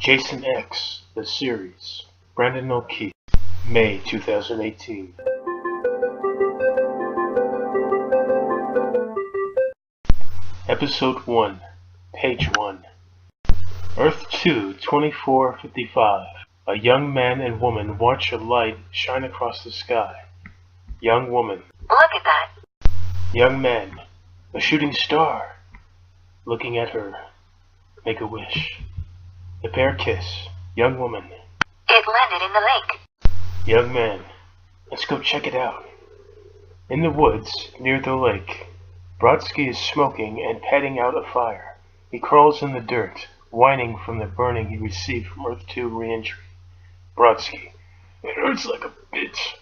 Jason X, the series. Brandon O'Keefe, May 2018. Episode 1, Page 1. Earth 2, 2455. A young man and woman watch a light shine across the sky. Young woman. Look at that. Young man. A shooting star. Looking at her. Make a wish. The pair kiss. Young woman. It landed in the lake. Young man. Let's go check it out. In the woods, near the lake, Brodsky is smoking and patting out a fire. He crawls in the dirt, whining from the burning he received from Earth 2 re-entry. Brodsky. It hurts like a bitch.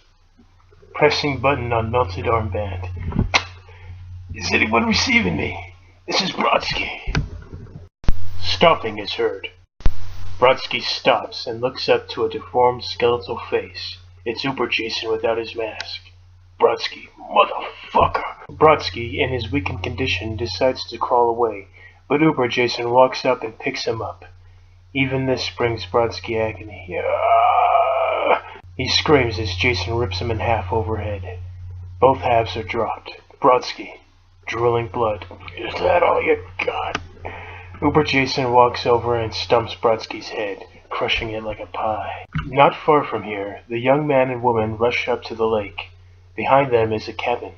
Pressing button on melted armband. Is anyone receiving me? This is Brodsky. Stomping is heard. Brodsky stops and looks up to a deformed skeletal face. It's Uber Jason without his mask. Brodsky, motherfucker! Brodsky, in his weakened condition, decides to crawl away, but Uber Jason walks up and picks him up. Even this brings Brodsky agony. He screams as Jason rips him in half overhead. Both halves are dropped. Brodsky, drooling blood. Is that all you got? Uber Jason walks over and stumps Brodsky's head, crushing it like a pie. Not far from here, the young man and woman rush up to the lake. Behind them is a cabin.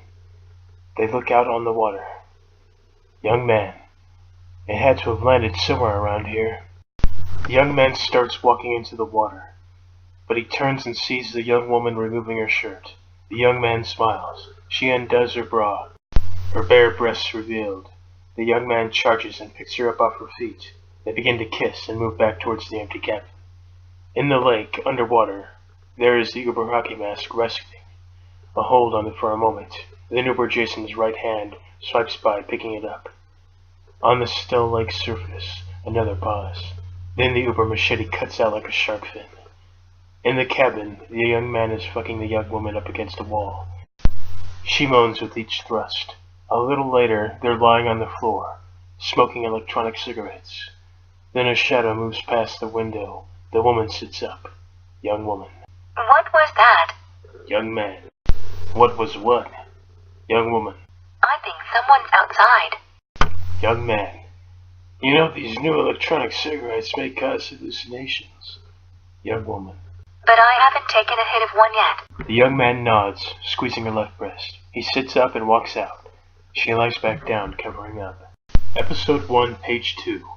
They look out on the water. Young man. It had to have landed somewhere around here. The young man starts walking into the water, but he turns and sees the young woman removing her shirt. The young man smiles. She undoes her bra, her bare breasts revealed. The young man charges and picks her up off her feet. They begin to kiss and move back towards the empty cabin. In the lake, underwater, there is the Uber hockey mask resting. A hold on it for a moment. Then Uber Jason's right hand swipes by, picking it up. On the still lake surface, another pause. Then the Uber machete cuts out like a shark fin. In the cabin, the young man is fucking the young woman up against a wall. She moans with each thrust. A little later, they're lying on the floor, smoking electronic cigarettes. Then a shadow moves past the window. The woman sits up. Young woman. What was that? Young man. What was what? Young woman. I think someone's outside. Young man. You know these new electronic cigarettes may cause hallucinations. Young woman. But I haven't taken a hit of one yet. The young man nods, squeezing her left breast. He sits up and walks out. She lies back down, covering up. Episode 1, Page 2.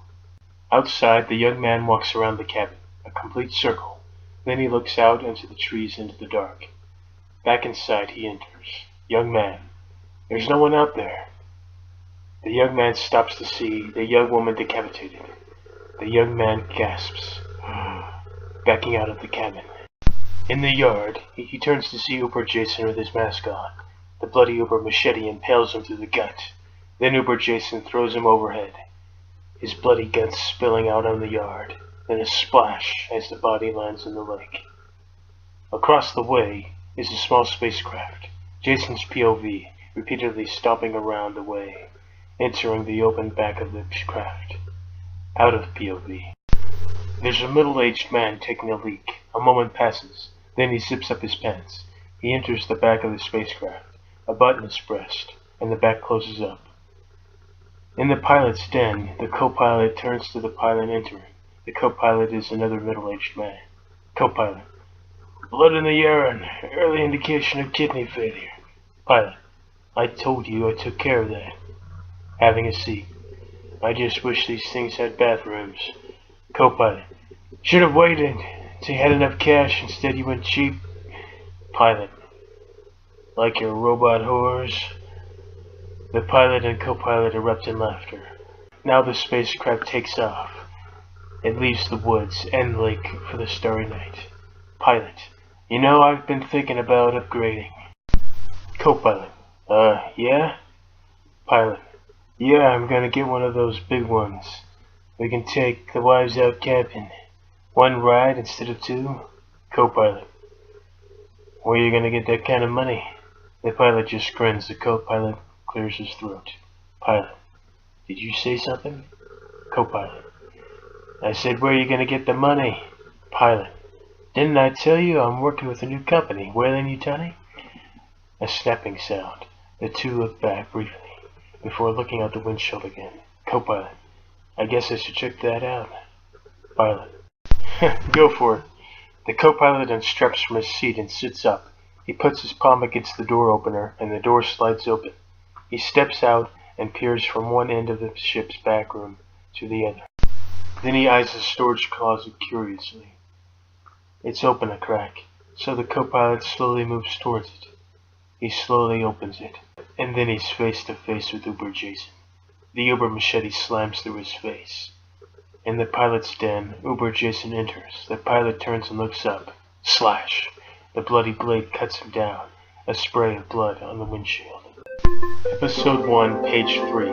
Outside, the young man walks around the cabin, a complete circle. Then he looks out into the trees into the dark. Back inside, he enters. Young man. There's no one out there. The young man stops to see the young woman decapitated. The young man gasps, backing out of the cabin. In the yard, he turns to see Uber Jason with his mask on. The bloody Uber machete impales him through the gut. Then Uber Jason throws him overhead, his bloody guts spilling out on the yard. Then a splash as the body lands in the lake. Across the way is a small spacecraft, Jason's POV, repeatedly stomping around the way, entering the open back of the craft. Out of POV. There's a middle-aged man taking a leak. A moment passes. Then he zips up his pants. He enters the back of the spacecraft. A button is pressed, and the back closes up. In the pilot's den, the co-pilot turns to the pilot entering. The co-pilot is another middle-aged man. Co-pilot. Blood in the urine. Early indication of kidney failure. Pilot. I told you I took care of that. Having a seat. I just wish these things had bathrooms. Co-pilot. Should have waited till you had enough cash. Instead you went cheap. Pilot. Like your robot whores. The pilot and co-pilot erupt in laughter. Now the spacecraft takes off. It leaves the woods and lake for the starry night. Pilot. You know, I've been thinking about upgrading. Co-pilot. Yeah? Pilot. Yeah, I'm gonna get one of those big ones. We can take the wives out camping. One ride instead of two. Co-pilot. Where are you gonna get that kind of money? The pilot just grins. The co-pilot clears his throat. Pilot. Did you say something? Co-pilot. I said, where are you gonna get the money? Pilot. Didn't I tell you I'm working with a new company, Weyland-Yutani? A snapping sound. The two look back briefly, before looking out the windshield again. Co-pilot. I guess I should check that out. Pilot. Go for it. The co-pilot unstraps from his seat and sits up. He puts his palm against the door opener, and the door slides open. He steps out and peers from one end of the ship's back room to the other. Then he eyes the storage closet curiously. It's open a crack, so the co-pilot slowly moves towards it. He slowly opens it, and then he's face to face with Uber Jason. The Uber machete slams through his face. In the pilot's den, Uber Jason enters. The pilot turns and looks up. Slash! The bloody blade cuts him down. A spray of blood on the windshield. Episode 1, page 3.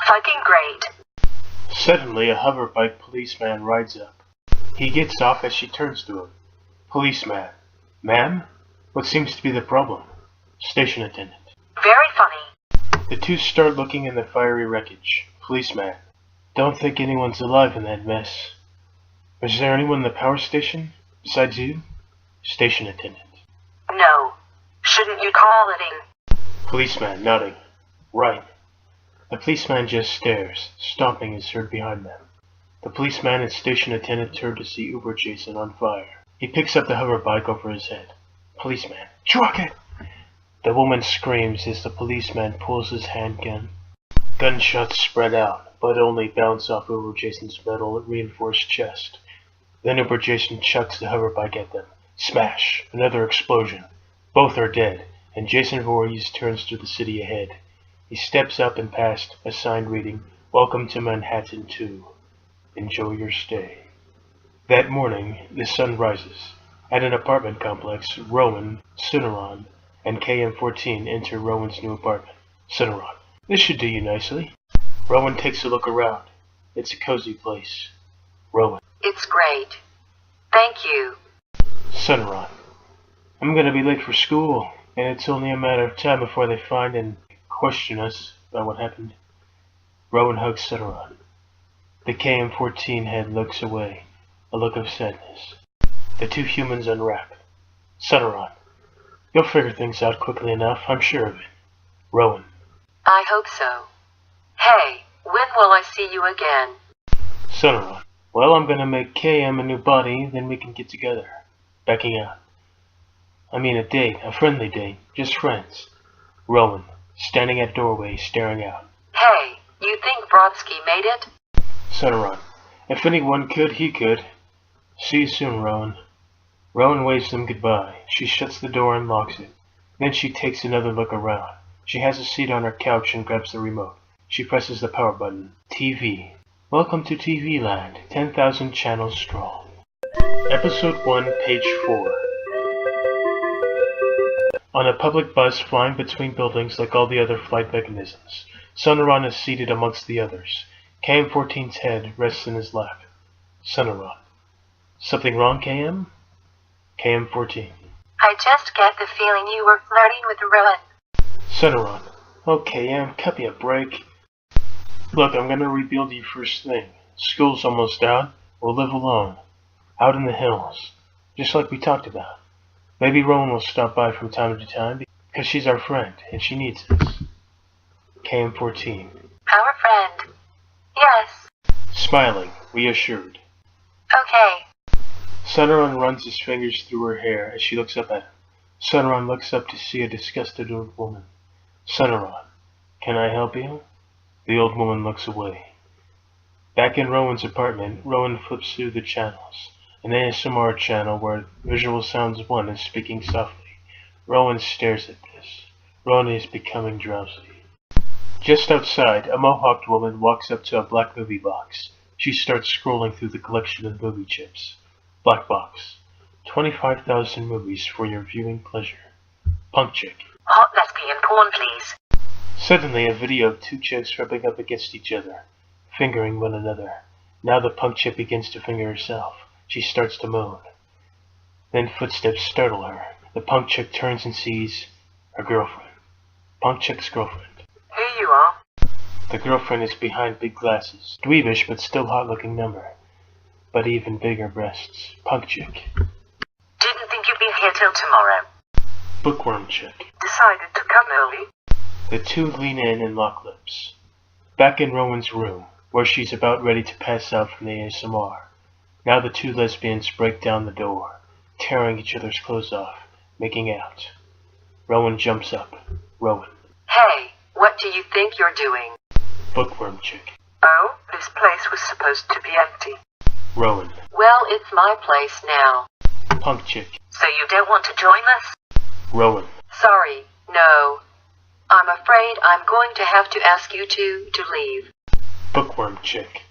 Fucking great. Suddenly, a hoverbike policeman rides up. He gets off as she turns to him. Policeman. Ma'am? What seems to be the problem? Station attendant. Very funny. The two start looking in the fiery wreckage. Policeman. Don't think anyone's alive in that mess. Is there anyone in the power station? Besides you? Station attendant. No. Shouldn't you call it in? Policeman nodding. Right. The policeman just stares. Stomping is heard behind them. The policeman and station attendant turn to see Uber Jason on fire. He picks up the hoverbike over his head. Policeman. Truck it! The woman screams as the policeman pulls his handgun. Gunshots spread out, but only bounce off Uber Jason's metal reinforced chest. Then Uber Jason chucks the hoverbike at them. Smash! Another explosion. Both are dead, and Jason Voorhees turns to the city ahead. He steps up and past a sign reading, Welcome to Manhattan 2. Enjoy your stay. That morning, the sun rises. At an apartment complex, Rowan, Cinnamon, and KM-14 enter Rowan's new apartment. Cinnamon. This should do you nicely. Rowan takes a look around. It's a cozy place. Rowan. It's great. Thank you. Sunron. I'm gonna be late for school, and it's only a matter of time before they find and question us about what happened. Rowan hugs Sunron. The KM-14 head looks away, a look of sadness. The two humans unwrap. Sunron. You'll figure things out quickly enough, I'm sure of it. Rowan. I hope so. Hey, when will I see you again? Sunron. Well, I'm gonna make KM a new body, then we can get together. Backing out. I mean a date, a friendly date, just friends. Rowan, standing at doorway, staring out. Hey, you think Brodsky made it? Sunron. If anyone could, he could. See you soon, Rowan. Rowan waves them goodbye. She shuts the door and locks it. Then she takes another look around. She has a seat on her couch and grabs the remote. She presses the power button. TV. Welcome to TV Land, 10,000 channels strong. Episode 1, page 4. On a public bus flying between buildings like all the other flight mechanisms, Sunron is seated amongst the others. KM-14's head rests in his lap. Sunron. Something wrong, KM? KM-14. I just get the feeling you were flirting with Rowan. Sunron. Oh, KM, cut me a break. Look, I'm gonna rebuild you first thing. School's almost out. We'll live alone. Out in the hills. Just like we talked about. Maybe Rowan will stop by from time to time, because she's our friend, and she needs us. KM-14. Our friend. Yes. Smiling, reassured. Okay. Sunron runs his fingers through her hair as she looks up at him. Sunron looks up to see a disgusted old woman. Sunron. Can I help you? The old woman looks away. Back in Rowan's apartment, Rowan flips through the channels. An ASMR channel where Visual Sounds 1 is speaking softly. Rowan stares at this. Rowan is becoming drowsy. Just outside, a mohawked woman walks up to a black movie box. She starts scrolling through the collection of movie chips. Black box. 25,000 movies for your viewing pleasure. Punk chick. Hot lesbian porn, please. Suddenly, a video of two chicks rubbing up against each other, fingering one another. Now the punk chick begins to finger herself. She starts to moan. Then footsteps startle her. The punk chick turns and sees her girlfriend. Punk chick's girlfriend. Here you are. The girlfriend is behind big glasses. Dweebish but still hot-looking number. But even bigger breasts. Punk chick. Didn't think you'd be here till tomorrow. Bookworm chick. Decided to come early. The two lean in and lock lips. Back in Rowan's room, where she's about ready to pass out from the ASMR. Now the two lesbians break down the door, tearing each other's clothes off, making out. Rowan jumps up. Rowan. Hey, what do you think you're doing? Bookworm chick. Oh, this place was supposed to be empty. Rowan. Well, it's my place now. Punk chick. So you don't want to join us? Rowan. Sorry, no. I'm afraid I'm going to have to ask you two to leave. Bookworm chick.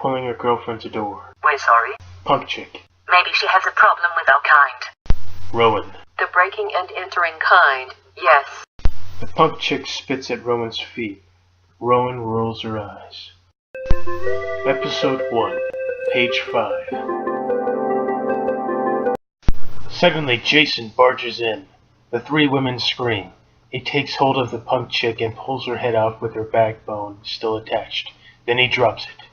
Pulling her girlfriend's door. We're sorry. Punk chick. Maybe she has a problem with our kind. Rowan. The breaking and entering kind, yes. The punk chick spits at Rowan's feet. Rowan rolls her eyes. Episode 1, page 5. Suddenly Jason barges in. The three women scream. He takes hold of the punk chick and pulls her head off with her backbone still attached. Then he drops it.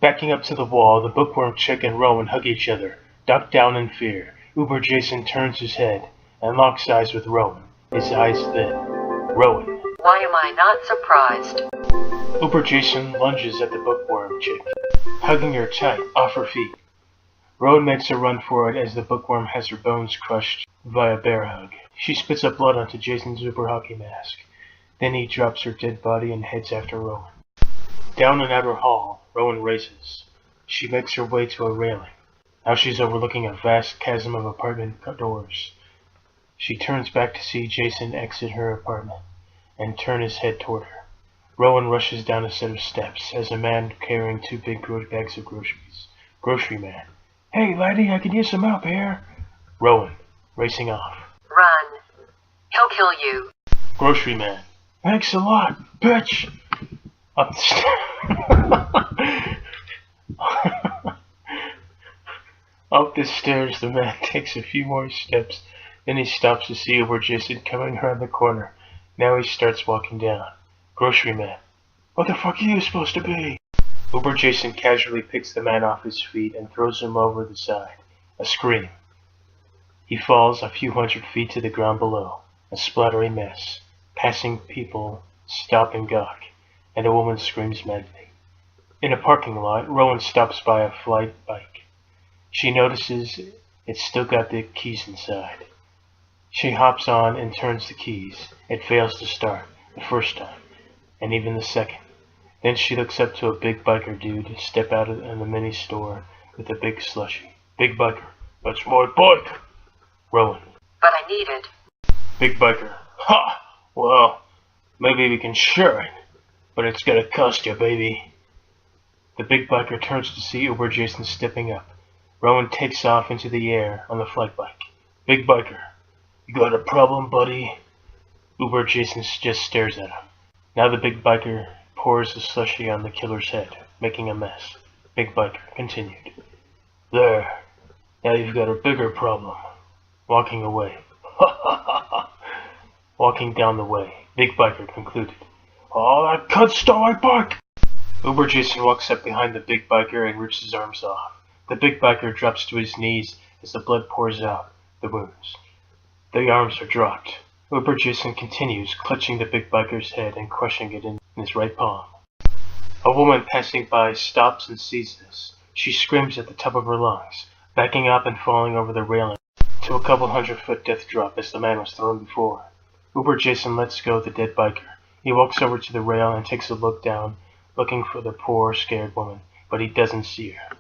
Backing up to the wall, the bookworm chick and Rowan hug each other, duck down in fear. Uber Jason turns his head and locks eyes with Rowan, his eyes thin. Rowan. Why am I not surprised? Uber Jason lunges at the bookworm chick, hugging her tight off her feet. Rowan makes a run for it as the bookworm has her bones crushed via bear hug. She spits up blood onto Jason's Uber hockey mask. Then he drops her dead body and heads after Rowan. Down an outer hall, Rowan races. She makes her way to a railing. Now she's overlooking a vast chasm of apartment doors. She turns back to see Jason exit her apartment and turn his head toward her. Rowan rushes down a set of steps as a man carrying two big bags of groceries. Grocery man. Hey laddie, I can use some help here. Rowan, racing off. Run. He'll kill you. Grocery man. Thanks a lot, bitch. Up the Up the stairs, the man takes a few more steps. Then he stops to see Uber Jason coming around the corner. Now he starts walking down. Grocery man. What the fuck are you supposed to be? Uber Jason casually picks the man off his feet and throws him over the side. A scream. He falls a few hundred feet to the ground below. A splattery mess. Passing people stop and gawk. And a woman screams madly. In a parking lot, Rowan stops by a flight bike. She notices it's still got the keys inside. She hops on and turns the keys. It fails to start, the first time, and even the second. Then she looks up to a big biker dude step out of the mini store with a big slushie. Big biker. That's my bike! Rowan. But I need it. Big biker. Ha! Well, maybe we can share it. But it's gonna cost you, baby. The big biker turns to see Uber Jason stepping up. Rowan takes off into the air on the flight bike. Big biker. You got a problem, buddy? Uber Jason just stares at him. Now the big biker pours the slushie on the killer's head, making a mess. Big biker continued. There. Now you've got a bigger problem. Walking away. Walking down the way. Big biker concluded. Oh, that cunt stole my bike! Uber Jason walks up behind the big biker and rips his arms off. The big biker drops to his knees as the blood pours out the wounds. The arms are dropped. Uber Jason continues, clutching the big biker's head and crushing it in his right palm. A woman passing by stops and sees this. She screams at the top of her lungs, backing up and falling over the railing to a couple 100-foot death drop as the man was thrown before. Uber Jason lets go of the dead biker. He walks over to the rail and takes a look down, looking for the poor, scared woman, but he doesn't see her.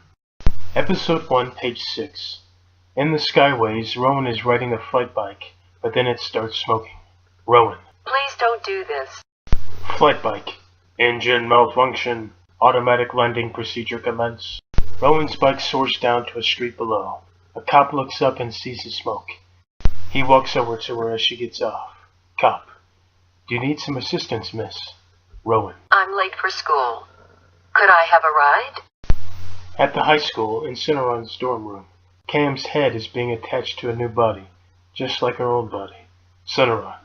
Episode 1, page 6. In the skyways, Rowan is riding a flight bike, but then it starts smoking. Rowan. Please don't do this. Flight bike. Engine malfunction. Automatic landing procedure commence. Rowan's bike soars down to a street below. A cop looks up and sees the smoke. He walks over to her as she gets off. Cop. Do you need some assistance, miss? Rowan. I'm late for school. Could I have a ride? At the high school, in Cinnarron's dorm room, Cam's head is being attached to a new body, just like her old body. Cinnarron.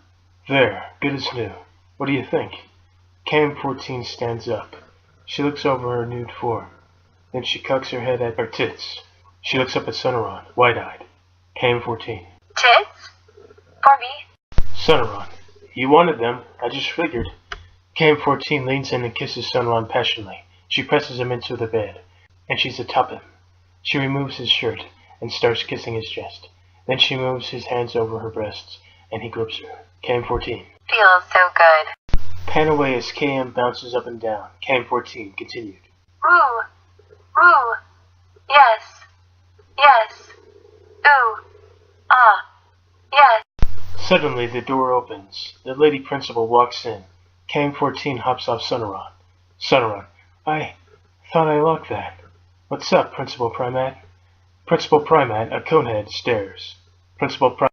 There, good as new. What do you think? KM-14 stands up. She looks over her nude form. Then she cocks her head at her tits. She looks up at Sonoran, wide-eyed. KM-14. Tits? For me? Sonoran. You wanted them. I just figured. KM-14 leans in and kisses Sonoran passionately. She presses him into the bed, and she's atop him. She removes his shirt and starts kissing his chest. Then she moves his hands over her breasts, and he grips her. KM-14. Feels so good. Pan away as KM bounces up and down. KM-14 continued. Woo! Woo! Yes! Yes! Ooh! Ah! Yes! Suddenly, the door opens. The lady principal walks in. KM-14 hops off Sonoran. Sonoran. I thought I locked that. What's up, Principal Primat? Principal Primat, a conehead, stares. Principal Primat.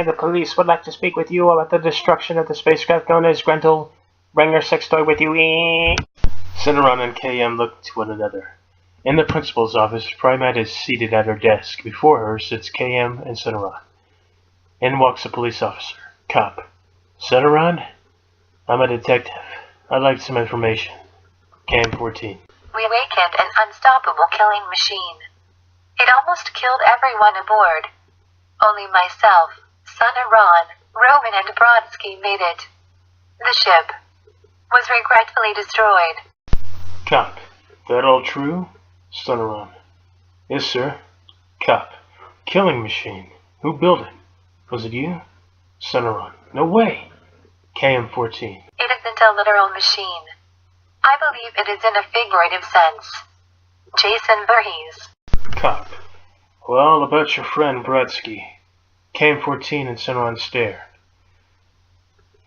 The police would like to speak with you about the destruction of the spacecraft known as Grendel. Bring your sex toy with you. Sonoran and KM look to one another. In the principal's office, Primat is seated at her desk. Before her sits KM and Sonoran. In walks a police officer. Cop. Sonoran? I'm a detective. I'd like some information. KM-14. We awakened an unstoppable killing machine. It almost killed everyone aboard. Only myself, Sonoran, Roman, and Brodsky made it. The ship was regretfully destroyed. Cop. That all true? Sonoran. Yes, sir. Cop. Killing machine. Who built it? Was it you? Sonoran. No way. KM-14. It isn't a literal machine. I believe it is in a figurative sense. Jason Voorhees. Cop. Well, about your friend Brodsky. KM-14 and Sonoran stare.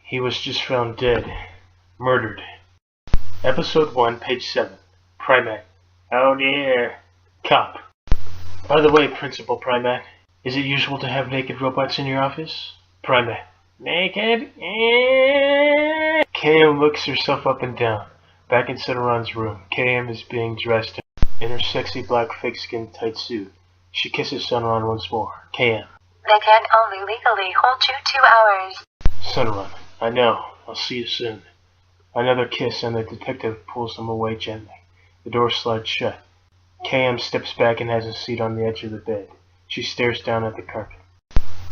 He was just found dead. Murdered. Episode 1, page 7. Primat. Oh dear. Cop. By the way, Principal Primat, is it usual to have naked robots in your office? Primat. Naked? KM looks herself up and down. Back in Sonoran's room, KM is being dressed in her sexy black fake-skin tight suit. She kisses Sonoran once more. KM. They can only legally hold you 2 hours. Sonoran. I know. I'll see you soon. Another kiss and the detective pulls them away gently. The door slides shut. KM steps back and has a seat on the edge of the bed. She stares down at the carpet.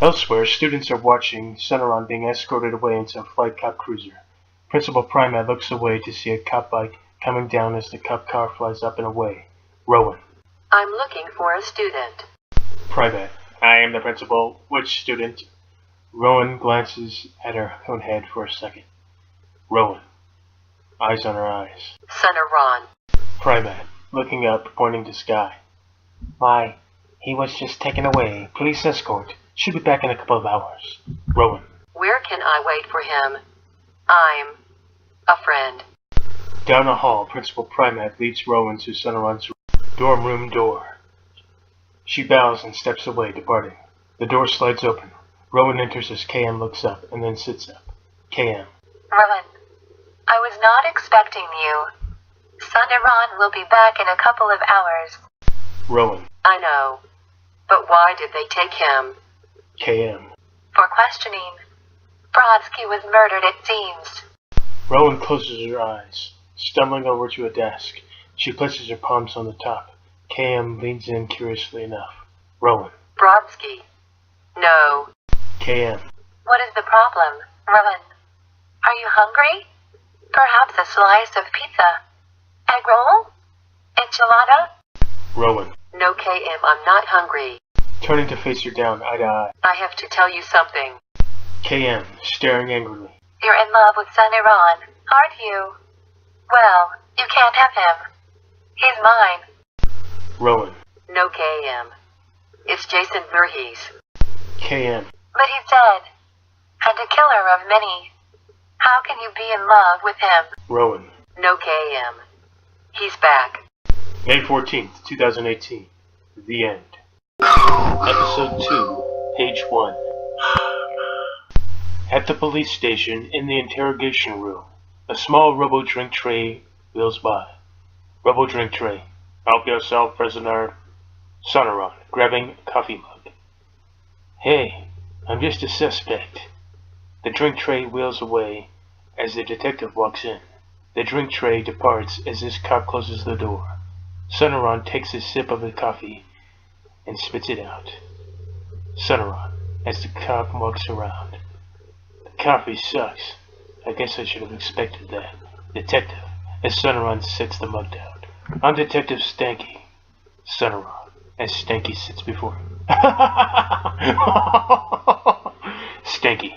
Elsewhere, students are watching Sonoran being escorted away into a flight cop cruiser. Principal Primat looks away to see a cop bike coming down as the cop car flies up and away. Rowan. I'm looking for a student. Primat. I am the principal. Which student? Rowan glances at her own head for a second. Rowan. Eyes on her eyes. Sonoran. Primat. Looking up, pointing to sky. Why, he was just taken away. Police escort. Should be back in a couple of hours. Rowan. Where can I wait for him? I'm a friend. Down a hall, Principal Primat leads Rowan to Sonoran's dorm room door. She bows and steps away, departing. The door slides open. Rowan enters as KM looks up, and then sits up. KM. Rowan, I was not expecting you. Sonoran will be back in a couple of hours. Rowan. I know. But why did they take him? KM. For questioning. Brodsky was murdered, it seems. Rowan closes her eyes, stumbling over to a desk. She places her palms on the top. KM leans in curiously enough. Rowan. Brodsky. No. KM. What is the problem, Rowan? Are you hungry? Perhaps a slice of pizza? Egg roll? Enchilada? Rowan. No, KM, I'm not hungry. Turning to face her down, eye to eye. I have to tell you something. KM, staring angrily. You're in love with Sonoran, aren't you? Well, you can't have him. He's mine. Rowan. No, KM. It's Jason Voorhees. KM. But he's dead. And a killer of many. How can you be in love with him? Rowan. No, KM. He's back. May 14th, 2018. The end. Episode 2, page 1. At the police station, in the interrogation room, a small robo-drink tray wheels by. Robo-drink tray. Help yourself, prisoner. Sonoran, grabbing a coffee mug. Hey, I'm just a suspect. The drink tray wheels away, as the detective walks in. The drink tray departs as this cop closes the door. Sonoran takes a sip of the coffee and spits it out. Sonoran, as the cop walks around. The coffee sucks. I guess I should have expected that. Detective, as Sonoran sets the mug down. I'm Detective Stanky. Sonoran, as Stanky sits before him. Stanky.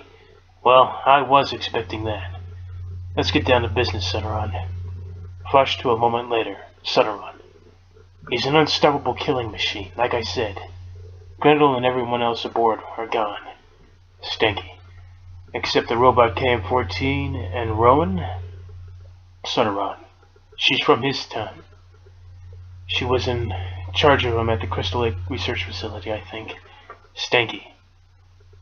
Well, I was expecting that. Let's get down to business, Sonoran. Flash to a moment later. Sonoran. He's an unstoppable killing machine, like I said. Grendel and everyone else aboard are gone. Stanky. Except the robot KM-14 and Rowan. Sonoran. She's from his time. She was in charge of him at the Crystal Lake Research Facility, I think. Stanky.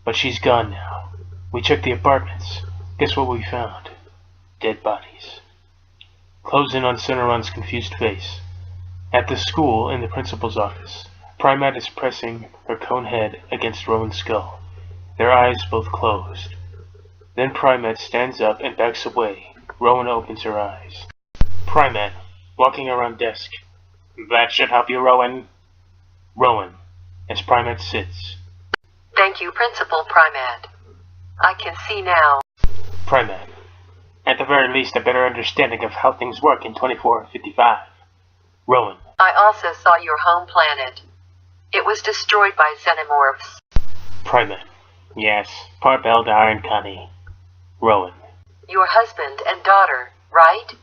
But she's gone now. We checked the apartments. Guess what we found? Dead bodies. Close in on Sonoran's confused face. At the school, in the principal's office, Primat is pressing her cone head against Rowan's skull, their eyes both closed. Then Primat stands up and backs away. Rowan opens her eyes. Primat, walking around desk. That should help you, Rowan. Rowan, as Primat sits. Thank you, Principal Primat. I can see now. Primat, at the very least a better understanding of how things work in 2455. Rowan. I also saw your home planet. It was destroyed by xenomorphs. Primat. Yes, part Eldar and Connie. Rowan. Your husband and daughter, right?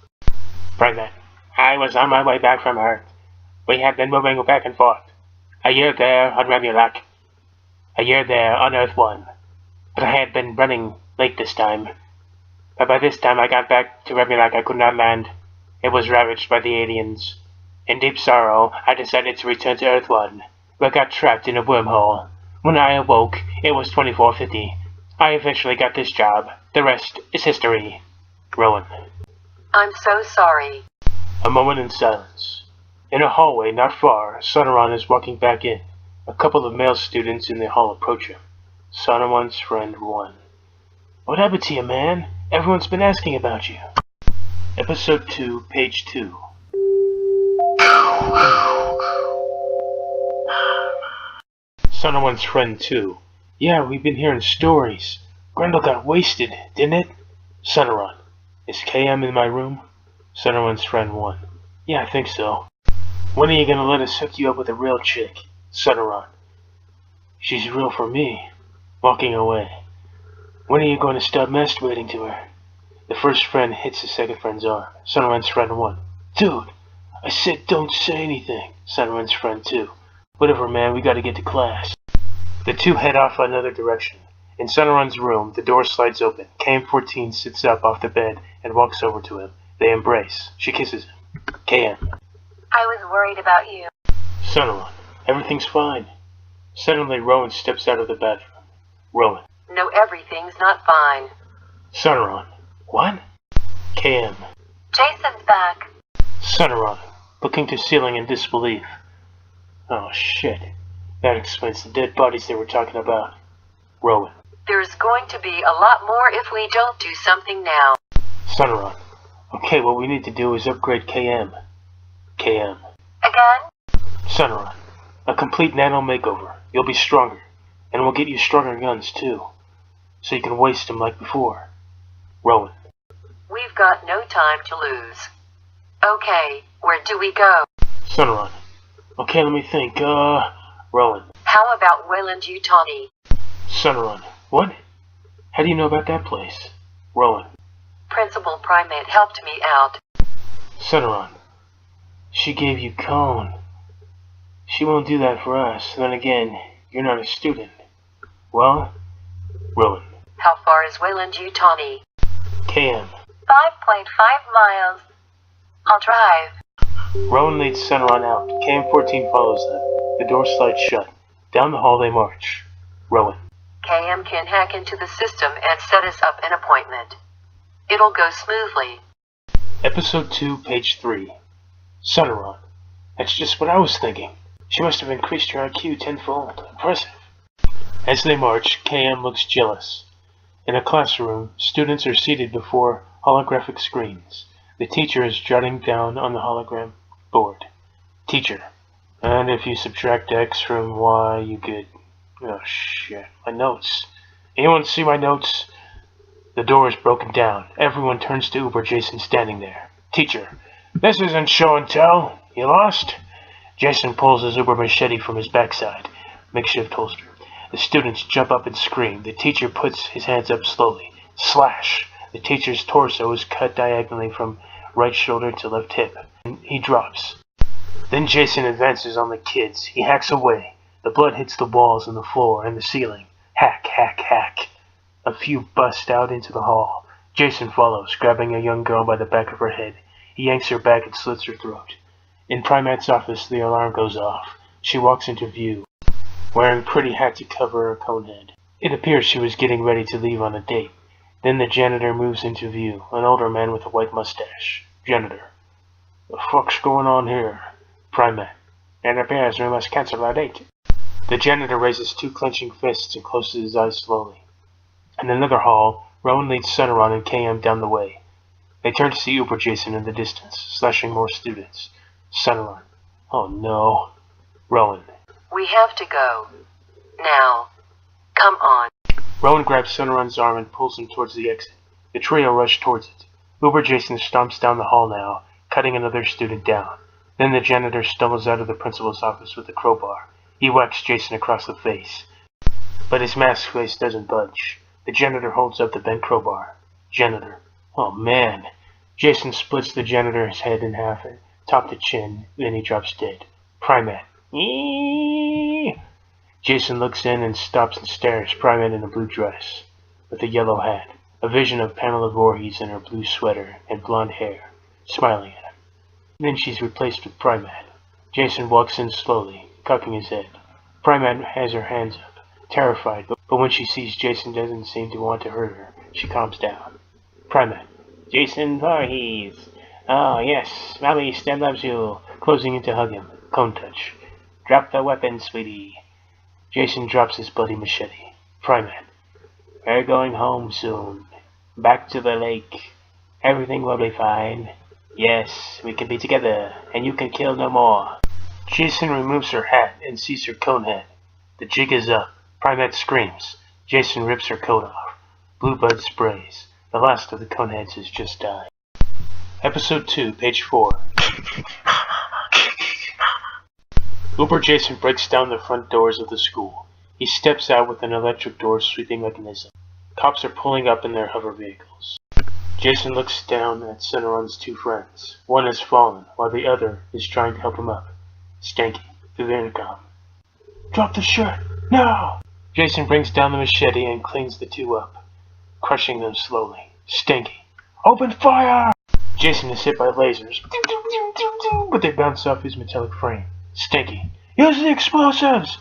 Primat. I was on my way back from Earth. We had been moving back and forth. A year there on Remulac. A year there on Earth-1. But I had been running late this time. But by this time I got back to Remulac I could not land. It was ravaged by the aliens. In deep sorrow, I decided to return to Earth-1, but got trapped in a wormhole. When I awoke, it was 2450. I eventually got this job. The rest is history. Rowan. I'm so sorry. A moment in silence. In a hallway not far, Sonoran is walking back in. A couple of male students in the hall approach him. Sonoran's friend 1. What happened to you, man? Everyone's been asking about you. Episode 2, page 2. Sonoran's friend 2. Yeah, we've been hearing stories. Grendel got wasted, didn't it? Sonoran. Is KM in my room? Sonoran's friend 1. Yeah, I think so. When are you gonna let us hook you up with a real chick? Sonoran. She's real for me. Walking away. When are you going to stop masturbating to her? The first friend hits the second friend's arm. Sonoran's friend 1. Dude, I said don't say anything. Sonoran's friend 2. Whatever, man, we gotta get to class. The two head off another direction. In Sonoran's room, the door slides open. KM-14 sits up off the bed and walks over to him. They embrace. She kisses him. KM. I was worried about you. Sonoran. Everything's fine. Suddenly, Rowan steps out of the bathroom. Rowan. No, everything's not fine. Sonoran. What? KM. Jason's back. Sonoran. Looking to ceiling in disbelief. Oh, shit. That explains the dead bodies they were talking about. Rowan. There's going to be a lot more if we don't do something now. Sonoran. Okay, what we need to do is upgrade KM. KM. Again? Sonoran. A complete nano makeover. You'll be stronger. And we'll get you stronger guns, too. So you can waste them like before. Rowan. We've got no time to lose. Okay, where do we go? Sonoran. Okay, let me think. Rowan. How about Weyland-Yutani? Sonoran. What? How do you know about that place? Rowan. Principal Primat helped me out. Sonoran. She gave you cone. She won't do that for us. Then again, you're not a student. Well? Rowan. How far is Weyland-Yutani? KM. 5.5 miles. I'll drive. Rowan leads Sonoran out. KM-14 follows them. The door slides shut. Down the hall they march. Rowan. KM can hack into the system and set us up an appointment. It'll go smoothly. Episode 2, page 3. Sonoran. That's just what I was thinking. She must have increased her IQ tenfold. Impressive. As they march, KM looks jealous. In a classroom, students are seated before holographic screens. The teacher is jotting down on the hologram board. Teacher, and if you subtract X from Y, you get... Oh shit, my notes. Anyone see my notes? The door is broken down. Everyone turns to Uber Jason standing there. Teacher, this isn't show and tell. You lost? Jason pulls his Uber machete from his backside. Makeshift holster. The students jump up and scream. The teacher puts his hands up slowly. Slash! The teacher's torso is cut diagonally from right shoulder to left hip. And he drops. Then Jason advances on the kids. He hacks away. The blood hits the walls and the floor and the ceiling. Hack, hack, hack. A few bust out into the hall. Jason follows, grabbing a young girl by the back of her head. He yanks her back and slits her throat. In Primate's office, the alarm goes off. She walks into view, wearing a pretty hat to cover her cone head. It appears she was getting ready to leave on a date. Then the janitor moves into view, an older man with a white mustache. Janitor. The fuck's going on here? Primate. It appears we must cancel our date. The janitor raises two clenching fists and closes his eyes slowly. In another hall, Rowan leads Sunneron and KM down the way. They turn to see Uber Jason in the distance, slashing more students. Sunneron. Oh no. Rowan. We have to go. Now. Come on. Rowan grabs Sunneron's arm and pulls him towards the exit. The trio rush towards it. Uber Jason stomps down the hall now, cutting another student down. Then the janitor stumbles out of the principal's office with a crowbar. He whacks Jason across the face. But his masked face doesn't budge. The janitor holds up the bent crowbar. Janitor. Oh man. Jason splits the janitor's head in half, top to chin, then he drops dead. Primate. Eeeeee. Jason looks in and stops and stares. Primate in a blue dress, with a yellow hat. A vision of Pamela Voorhees in her blue sweater and blonde hair, smiling at him. Then she's replaced with Primate. Jason walks in slowly, cocking his head. Primate has her hands up, terrified, but when she sees Jason doesn't seem to want to hurt her, she calms down. Primate. Jason Voorhees. Oh, yes, Mommy still loves you. Closing in to hug him. Cone touch. Drop the weapon, sweetie. Jason drops his bloody machete. Primate. We're going home soon. Back to the lake. Everything will be fine. Yes, we can be together, and you can kill no more. Jason removes her hat and sees her cone head. The jig is up. Primate screams. Jason rips her coat off. Blue blood sprays. The last of the coneheads has just died. Episode 2, page 4. Uber Jason breaks down the front doors of the school. He steps out with an electric door sweeping mechanism. Cops are pulling up in their hover vehicles. Jason looks down at Sunneron's two friends. One has fallen, while the other is trying to help him up. Stanky, through the intercom. Drop the shirt, now! Jason brings down the machete and cleans the two up, crushing them slowly. Stanky, open fire! Jason is hit by lasers, but they bounce off his metallic frame. Stanky, use the explosives!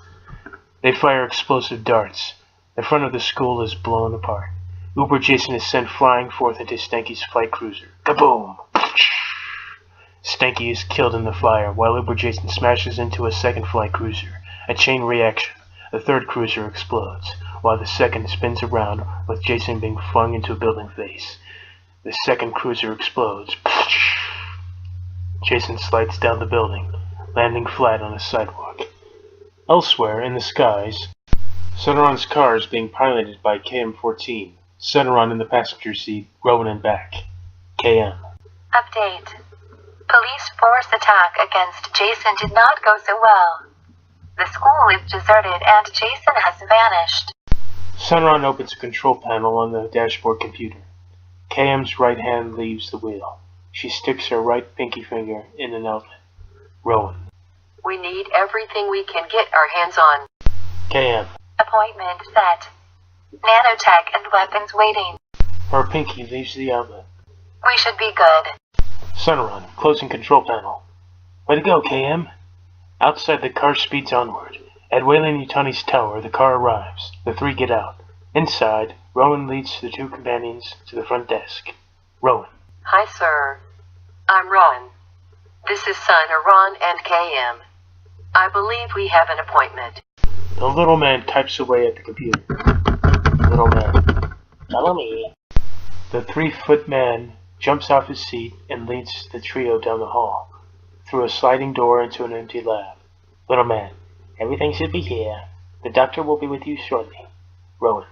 They fire explosive darts. The front of the school is blown apart. Uber Jason is sent flying forth into Stanky's flight cruiser. Kaboom! Stanky is killed in the fire, while Uber Jason smashes into a second flight cruiser. A chain reaction. The third cruiser explodes, while the second spins around, with Jason being flung into a building face. The second cruiser explodes. Jason slides down the building, landing flat on a sidewalk. Elsewhere, in the skies, Sunneron's car is being piloted by KM-14. Sunneron in the passenger seat, Rowan in back. KM. Update. Police force attack against Jason did not go so well. The school is deserted and Jason has vanished. Sunneron opens a control panel on the dashboard computer. KM's right hand leaves the wheel. She sticks her right pinky finger in an outlet. Rowan. We need everything we can get our hands on. KM. Appointment set. Nanotech and weapons waiting. Her pinky leaves the outlet. We should be good. Sunneron, closing control panel. Way to go, KM. Outside, the car speeds onward. At Weyland-Yutani's tower, the car arrives. The three get out. Inside, Rowan leads the two companions to the front desk. Rowan. Hi, sir. I'm Rowan. This is Sun, Ron, and KM. I believe we have an appointment. The little man types away at the computer. Little man. Follow me. The 3-foot man jumps off his seat and leads the trio down the hall, through a sliding door into an empty lab. Little man, everything should be here. The doctor will be with you shortly. Rowan,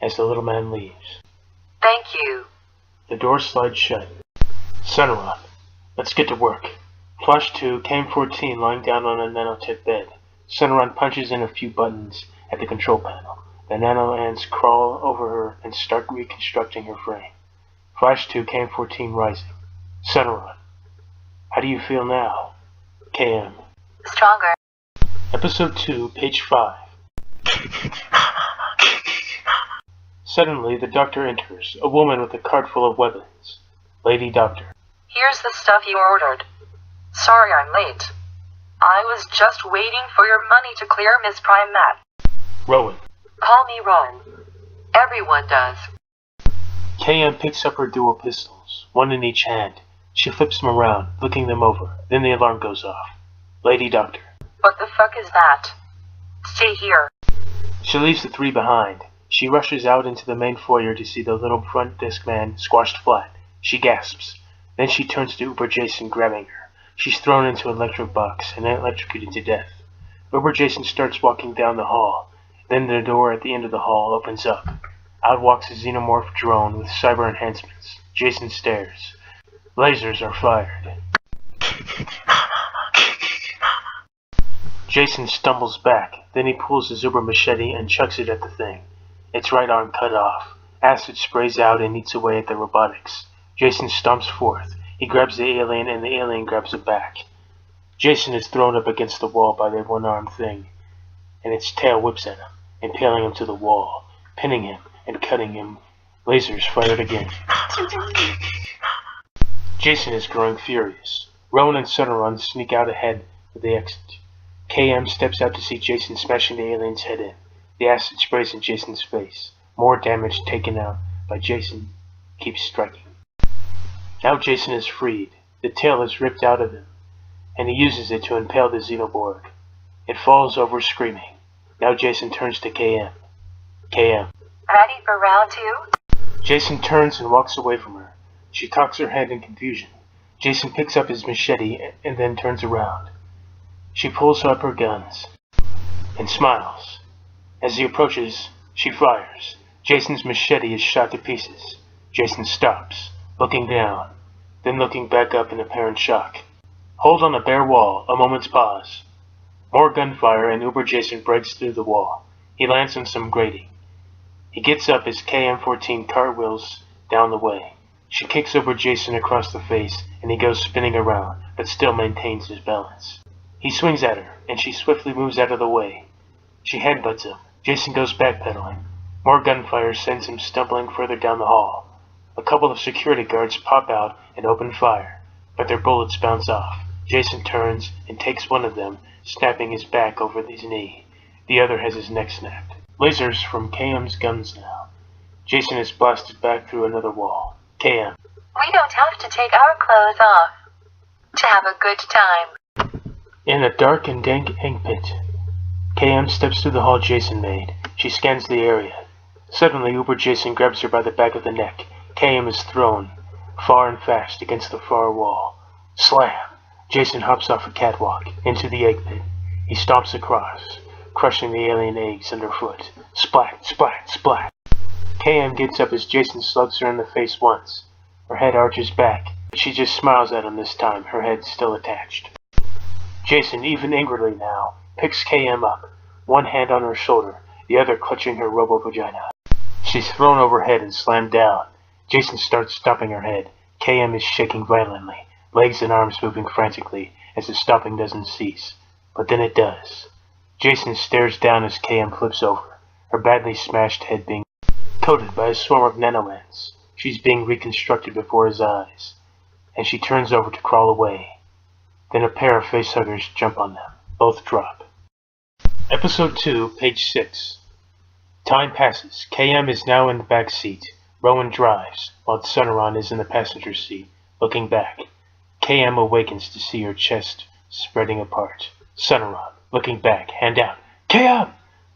as the little man leaves. Thank you. The door slides shut. Sunneron, let's get to work. Flash 2, KM-14 lying down on a nanotech bed. Sunneron punches in a few buttons at the control panel. The nano ants crawl over her and start reconstructing her frame. Flash 2, KM-14 rising. Sunneron, how do you feel now? KM. Stronger. Episode 2, page 5. Suddenly, the doctor enters, a woman with a cart full of weapons. Lady Doctor. Here's the stuff you ordered. Sorry I'm late. I was just waiting for your money to clear, Miss Prime Mat. Rowan. Call me Ron. Everyone does. KM picks up her dual pistols, one in each hand. She flips them around, looking them over. Then the alarm goes off. Lady Doctor. What the fuck is that? Stay here. She leaves the 3 behind. She rushes out into the main foyer to see the little front desk man squashed flat. She gasps. Then she turns to Uber Jason, grabbing her. She's thrown into an electric box and electrocuted to death. Uber Jason starts walking down the hall. Then the door at the end of the hall opens up. Out walks a xenomorph drone with cyber enhancements. Jason stares. Lasers are fired. Jason stumbles back. Then he pulls his Uber machete and chucks it at the thing. Its right arm cut off. Acid sprays out and eats away at the robotics. Jason stomps forth. He grabs the alien and the alien grabs him back. Jason is thrown up against the wall by the one-armed thing, and its tail whips at him, impaling him to the wall, pinning him and cutting him. Lasers fired again. Jason is growing furious. Rowan and Sunneron sneak out ahead of the exit. KM steps out to see Jason smashing the alien's head in. The acid sprays in Jason's face. More damage taken out by Jason keeps striking. Now Jason is freed. The tail is ripped out of him, and he uses it to impale the Xenoborg. It falls over screaming. Now Jason turns to KM. KM. Ready for round 2? Jason turns and walks away from her. She cocks her head in confusion. Jason picks up his machete and then turns around. She pulls up her guns and smiles. As he approaches, she fires. Jason's machete is shot to pieces. Jason stops, looking down, then looking back up in apparent shock. Hold on a bare wall, a moment's pause. More gunfire and Uber Jason breaks through the wall. He lands on some grating. He gets up as KM-14 cartwheels down the way. She kicks Uber Jason across the face and he goes spinning around, but still maintains his balance. He swings at her and she swiftly moves out of the way. She headbutts him. Jason goes backpedaling. More gunfire sends him stumbling further down the hall. A couple of security guards pop out and open fire, but their bullets bounce off. Jason turns and takes one of them, snapping his back over his knee. The other has his neck snapped. Lasers from KM's guns now. Jason is blasted back through another wall. KM. We don't have to take our clothes off to have a good time. In a dark and dank ink pit, KM steps through the hall Jason made. She scans the area. Suddenly, Uber Jason grabs her by the back of the neck. KM is thrown, far and fast, against the far wall. Slam! Jason hops off a catwalk, into the egg pit. He stomps across, crushing the alien eggs underfoot. Splat, splat, splat! KM gets up as Jason slugs her in the face once. Her head arches back, but she just smiles at him this time, her head still attached. Jason, even angrily now, picks KM up, one hand on her shoulder, the other clutching her robo-vagina. She's thrown overhead and slammed down. Jason starts stomping her head. KM is shaking violently, legs and arms moving frantically as the stomping doesn't cease. But then it does. Jason stares down as KM flips over, her badly smashed head being coated by a swarm of nano-ants. She's being reconstructed before his eyes, and she turns over to crawl away. Then a pair of facehuggers jump on them. Both drop. Episode 2, page 6. Time passes. KM is now in the back seat. Rowan drives, while Sunneron is in the passenger seat, looking back. KM awakens to see her chest spreading apart. Sunneron, looking back, hand out. KM!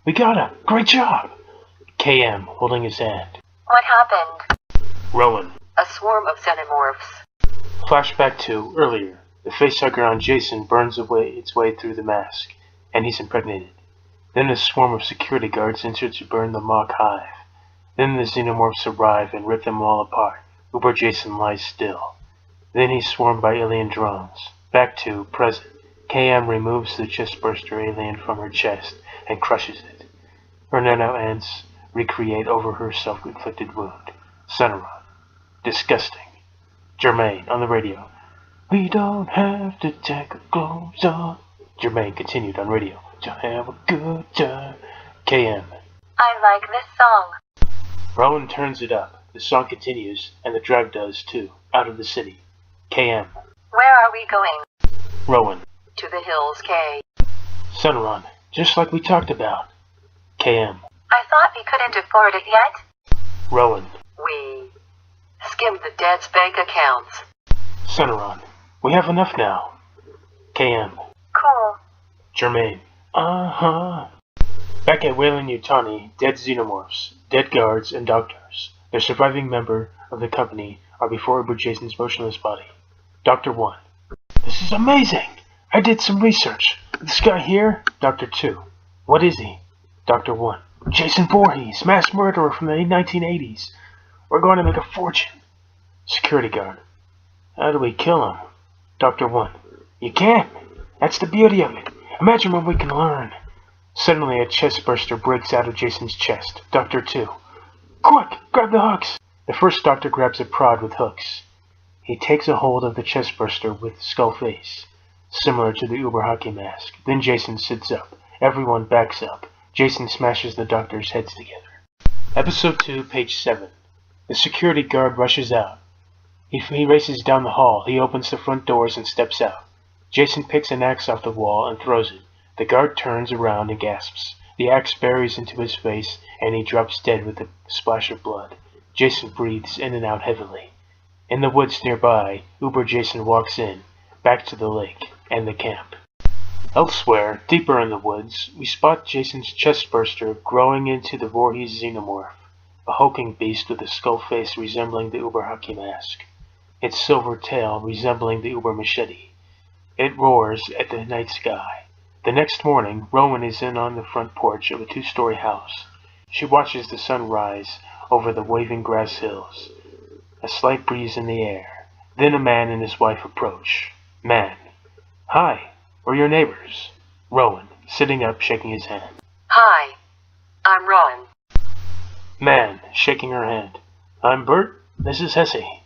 We got him! Great job! KM, holding his hand. What happened? Rowan. A swarm of xenomorphs. Flashback to earlier. The facehugger on Jason burns its way through the mask, and he's impregnated. Then a swarm of security guards enter to burn the mock hive. Then the xenomorphs arrive and rip them all apart. Uber Jason lies still. Then he's swarmed by alien drones. Back to present. KM removes the chestburster alien from her chest and crushes it. Her nano-ants recreate over her self-inflicted wound. Sunneron. Disgusting. Germaine on the radio. We don't have to take our clothes off. Germaine continued on radio. To have a good time. KM. I like this song. Rowan turns it up. The song continues, and the drag does too, out of the city. KM. Where are we going? Rowan. To the hills, K. Sunneron. Just like we talked about. KM. I thought we couldn't afford it yet. Rowan. We skimmed the dead's bank accounts. Sunneron. We have enough now. KM. Cool. Germaine. Uh-huh. Back at Weyland-Yutani, dead xenomorphs, dead guards, and doctors. The surviving member of the company are before Uber Jason's motionless body. Dr. 1. This is amazing! I did some research. This guy here? Dr. 2. What is he? Dr. 1. Jason Voorhees, mass murderer from the 1980s. We're going to make a fortune. Security guard. How do we kill him? Dr. 1. You can't. That's the beauty of it. Imagine what we can learn. Suddenly a chestburster breaks out of Jason's chest. Dr. 2. Quick! Grab the hooks! The first doctor grabs a prod with hooks. He takes a hold of the chestburster with skull face, similar to the Uber hockey mask. Then Jason sits up. Everyone backs up. Jason smashes the doctors' heads together. Episode 2, page 7. The security guard rushes out. He races down the hall. He opens the front doors and steps out. Jason picks an axe off the wall and throws it. The guard turns around and gasps. The axe buries into his face, and he drops dead with a splash of blood. Jason breathes in and out heavily. In the woods nearby, Uber Jason walks in, back to the lake, and the camp. Elsewhere, deeper in the woods, we spot Jason's chestburster growing into the Voorhees xenomorph, a hulking beast with a skull face resembling the Uber hockey mask, its silver tail resembling the Uber machete. It roars at the night sky. The next morning, Rowan is in on the front porch of a 2-story house. She watches the sun rise over the waving grass hills. A slight breeze in the air. Then a man and his wife approach. Man. Hi, we're your neighbors. Rowan, sitting up, shaking his hand. Hi, I'm Ron. Man, shaking her hand. I'm Bert, this is Hessie.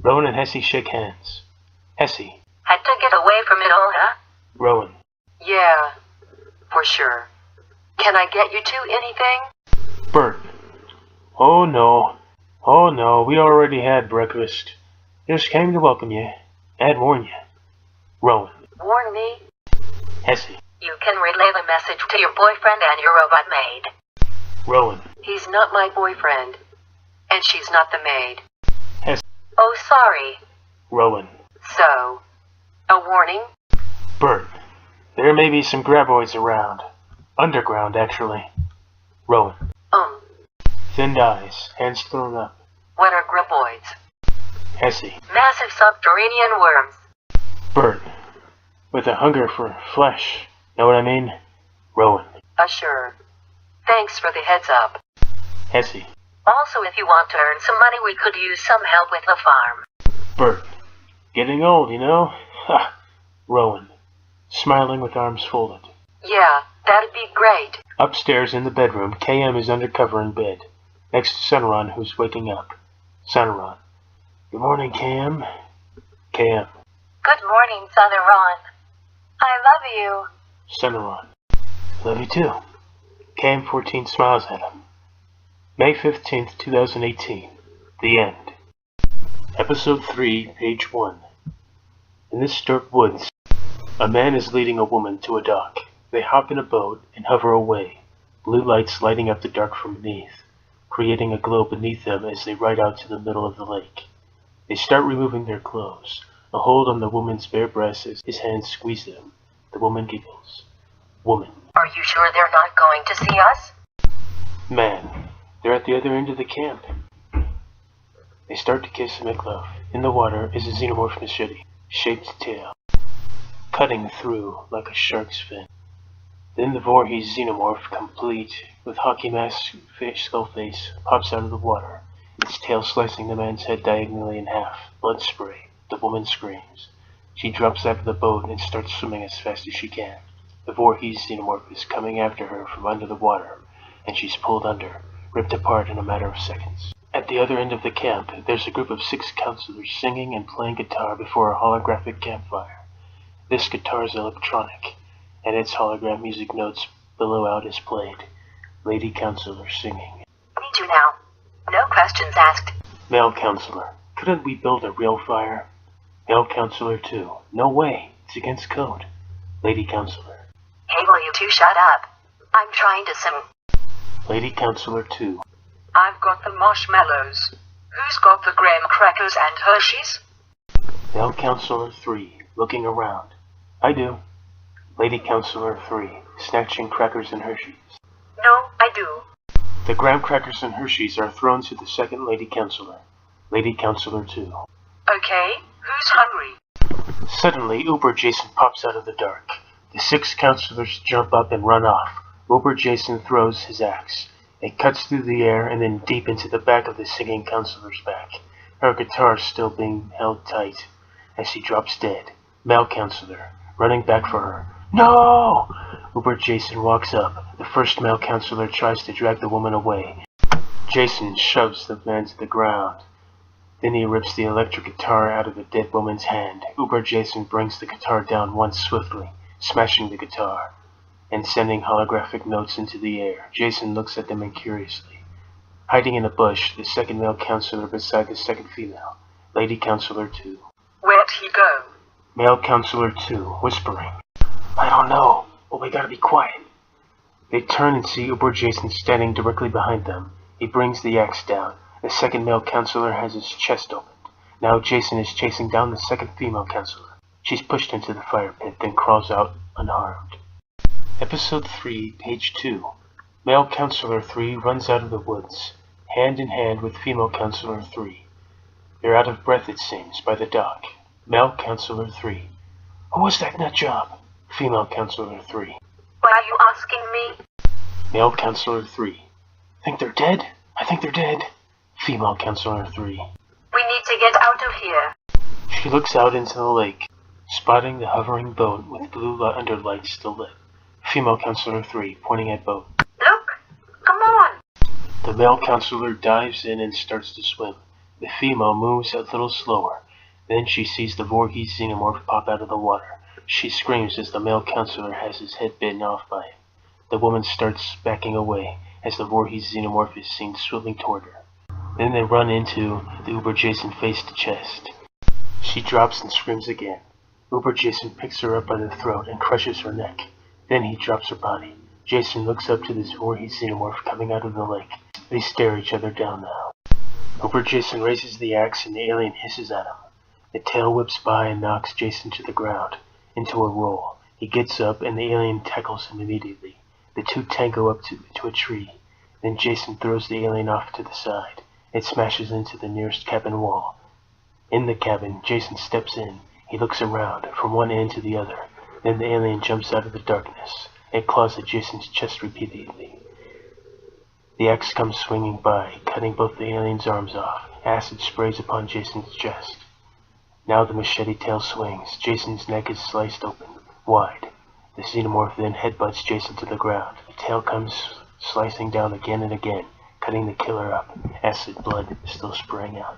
Rowan and Hessie shake hands. Hessie. Had to get away from it all, huh? Rowan. Yeah, for sure. Can I get you two anything? Bert. Oh no, we already had breakfast. Just came to welcome you, and warn you. Rowan. Warn me? Hessie. You can relay the message to your boyfriend and your robot maid. Rowan. He's not my boyfriend, and she's not the maid. Hessie. Oh, sorry. Rowan. So, a warning? Bert. There may be some graboids around. Underground, actually. Rowan. Thinned eyes, hands thrown up. What are graboids? Hessie. Massive subterranean worms. Bert. With a hunger for flesh. Know what I mean? Rowan. Sure. Thanks for the heads up. Hessie. Also, if you want to earn some money, we could use some help with the farm. Bert. Getting old, you know? Ha! Rowan. Smiling with arms folded. Yeah, that'd be great. Upstairs in the bedroom, KM is under cover in bed, next to Sunneron, who's waking up. Sunneron. Good morning, KM. KM. Good morning, Sunneron. I love you. Sunneron. Love you too. KM14 smiles at him. May 15th, 2018. The end. Episode 3, page 1. In this dark woods, a man is leading a woman to a dock. They hop in a boat and hover away, blue lights lighting up the dark from beneath, creating a glow beneath them as they ride out to the middle of the lake. They start removing their clothes. A hold on the woman's bare breasts as his hands squeeze them. The woman giggles. Woman. Are you sure they're not going to see us? Man. They're at the other end of the camp. They start to kiss and make love. In the water is a xenomorph machete, shaped tail, cutting through like a shark's fin. Then the Voorhees xenomorph, complete with hockey mask skull face, pops out of the water, its tail slicing the man's head diagonally in half. Blood spray. The woman screams. She drops out of the boat and starts swimming as fast as she can. The Voorhees xenomorph is coming after her from under the water, and she's pulled under, ripped apart in a matter of seconds. At the other end of the camp, there's a group of 6 counselors singing and playing guitar before a holographic campfire. This guitar is electronic, and its hologram music notes below out is played. Lady counselor singing. Need you now. No questions asked. Male counselor. Couldn't we build a real fire? Male counselor 2. No way. It's against code. Lady counselor. Hey, will you two shut up? I'm trying to Lady counselor 2. I've got the marshmallows. Who's got the graham crackers and Hershey's? Male counselor 3. Looking around. I do. Lady counselor 3. Snatching crackers and Hershey's. No, I do. The graham crackers and Hershey's are thrown to the second lady counselor. Lady counselor 2. Okay, who's hungry? Suddenly, Uber Jason pops out of the dark. The 6 counselors jump up and run off. Uber Jason throws his axe. It cuts through the air and then deep into the back of the singing counselor's back. Her guitar still being held tight as she drops dead. Male counselor, running back for her. No! Uber Jason walks up. The first male counselor tries to drag the woman away. Jason shoves the man to the ground. Then he rips the electric guitar out of the dead woman's hand. Uber Jason brings the guitar down once swiftly, smashing the guitar and sending holographic notes into the air. Jason looks at them incuriously. Hiding in a bush, the second male counselor beside the second female. Lady counselor 2. Where'd he go? Male counselor 2, whispering. I don't know, but we gotta be quiet. They turn and see Uber Jason standing directly behind them. He brings the axe down. The second male counselor has his chest opened. Now Jason is chasing down the second female counselor. She's pushed into the fire pit, then crawls out unharmed. Episode 3, page 2. Male counselor 3 runs out of the woods, hand in hand with female counselor 3. They're out of breath, it seems, by the dock. Male counselor 3. Who was that nut job? Female counselor 3. Why are you asking me? Male counselor 3. Think they're dead? I think they're dead. Female counselor 3. We need to get out of here. She looks out into the lake, spotting the hovering boat with blue underlights still lit. Female counselor 3, pointing at boat. Look! Come on! The male counselor dives in and starts to swim. The female moves a little slower. Then she sees the Voorhees xenomorph pop out of the water. She screams as the male counselor has his head bitten off by it. The woman starts backing away as the Voorhees xenomorph is seen swimming toward her. Then they run into the Uber Jason face to chest. She drops and screams again. Uber Jason picks her up by the throat and crushes her neck. Then he drops her body. Jason looks up to this Voorhees xenomorph coming out of the lake. They stare each other down now. Uber Jason raises the axe and the alien hisses at him. The tail whips by and knocks Jason to the ground, into a roll. He gets up and the alien tackles him immediately. The two tango up to a tree. Then Jason throws the alien off to the side. It smashes into the nearest cabin wall. In the cabin, Jason steps in. He looks around, from one end to the other. Then the alien jumps out of the darkness. It claws at Jason's chest repeatedly. The axe comes swinging by, cutting both the alien's arms off. Acid sprays upon Jason's chest. Now the machete tail swings. Jason's neck is sliced open, wide. The xenomorph then headbutts Jason to the ground. The tail comes slicing down again and again, cutting the killer up. Acid blood still spraying out.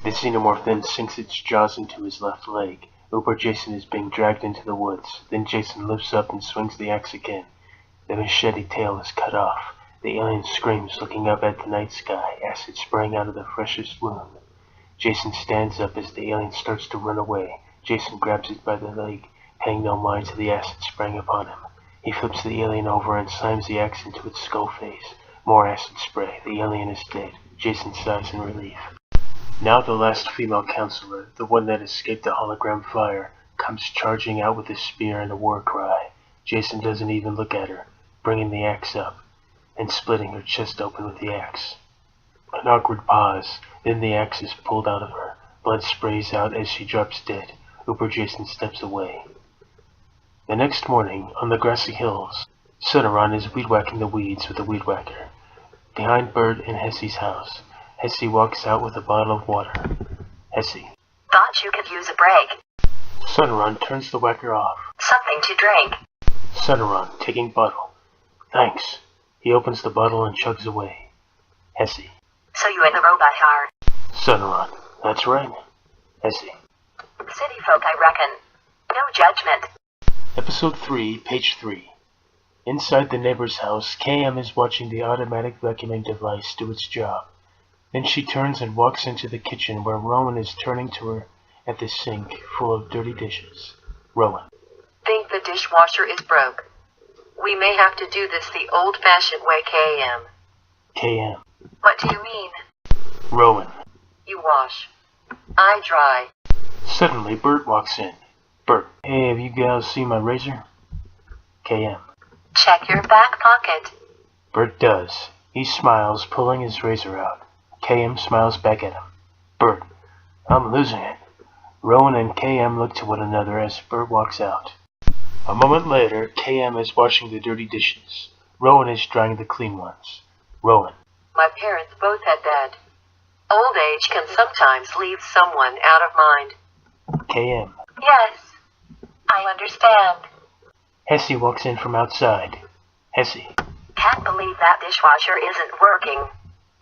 The xenomorph then sinks its jaws into his left leg. Uber Jason is being dragged into the woods. Then Jason lifts up and swings the axe again. The machete tail is cut off. The alien screams, looking up at the night sky, acid spraying out of the freshest wound. Jason stands up as the alien starts to run away. Jason grabs it by the leg, paying no mind to the acid spraying upon him. He flips the alien over and slams the axe into its skull face. More acid spray. The alien is dead. Jason sighs in relief. Now the last female counselor, the one that escaped the hologram fire, comes charging out with a spear and a war cry. Jason doesn't even look at her, bringing the axe up and splitting her chest open with the axe. An awkward pause, then the axe is pulled out of her. Blood sprays out as she drops dead. Uber Jason steps away. The next morning, on the grassy hills, Sonoran is weed-whacking the weeds with a weed whacker. Behind Bert and Hessie's house, Hessie walks out with a bottle of water. Hessie. Thought you could use a break. Sonoran turns the whacker off. Something to drink. Sonoran, taking bottle. Thanks. He opens the bottle and chugs away. Hessie. So you in the robot heart. Sonoran. That's right. Hessie. City folk, I reckon. No judgment. Episode 3, page 3. Inside the neighbor's house, KM is watching the automatic vacuuming device do its job. Then she turns and walks into the kitchen where Rowan is turning to her at the sink full of dirty dishes. Rowan. Think the dishwasher is broke. We may have to do this the old-fashioned way, KM. KM. What do you mean? Rowan. You wash. I dry. Suddenly, Bert walks in. Bert. Hey, have you gals seen my razor? KM. Check your back pocket. Bert does. He smiles, pulling his razor out. KM smiles back at him. Bert. I'm losing it. Rowan and KM look to one another as Bert walks out. A moment later, KM is washing the dirty dishes. Rowan is drying the clean ones. Rowan. My parents both had that. Old age can sometimes leave someone out of mind. KM. Yes, I understand. Hessie walks in from outside. Hessie. Can't believe that dishwasher isn't working.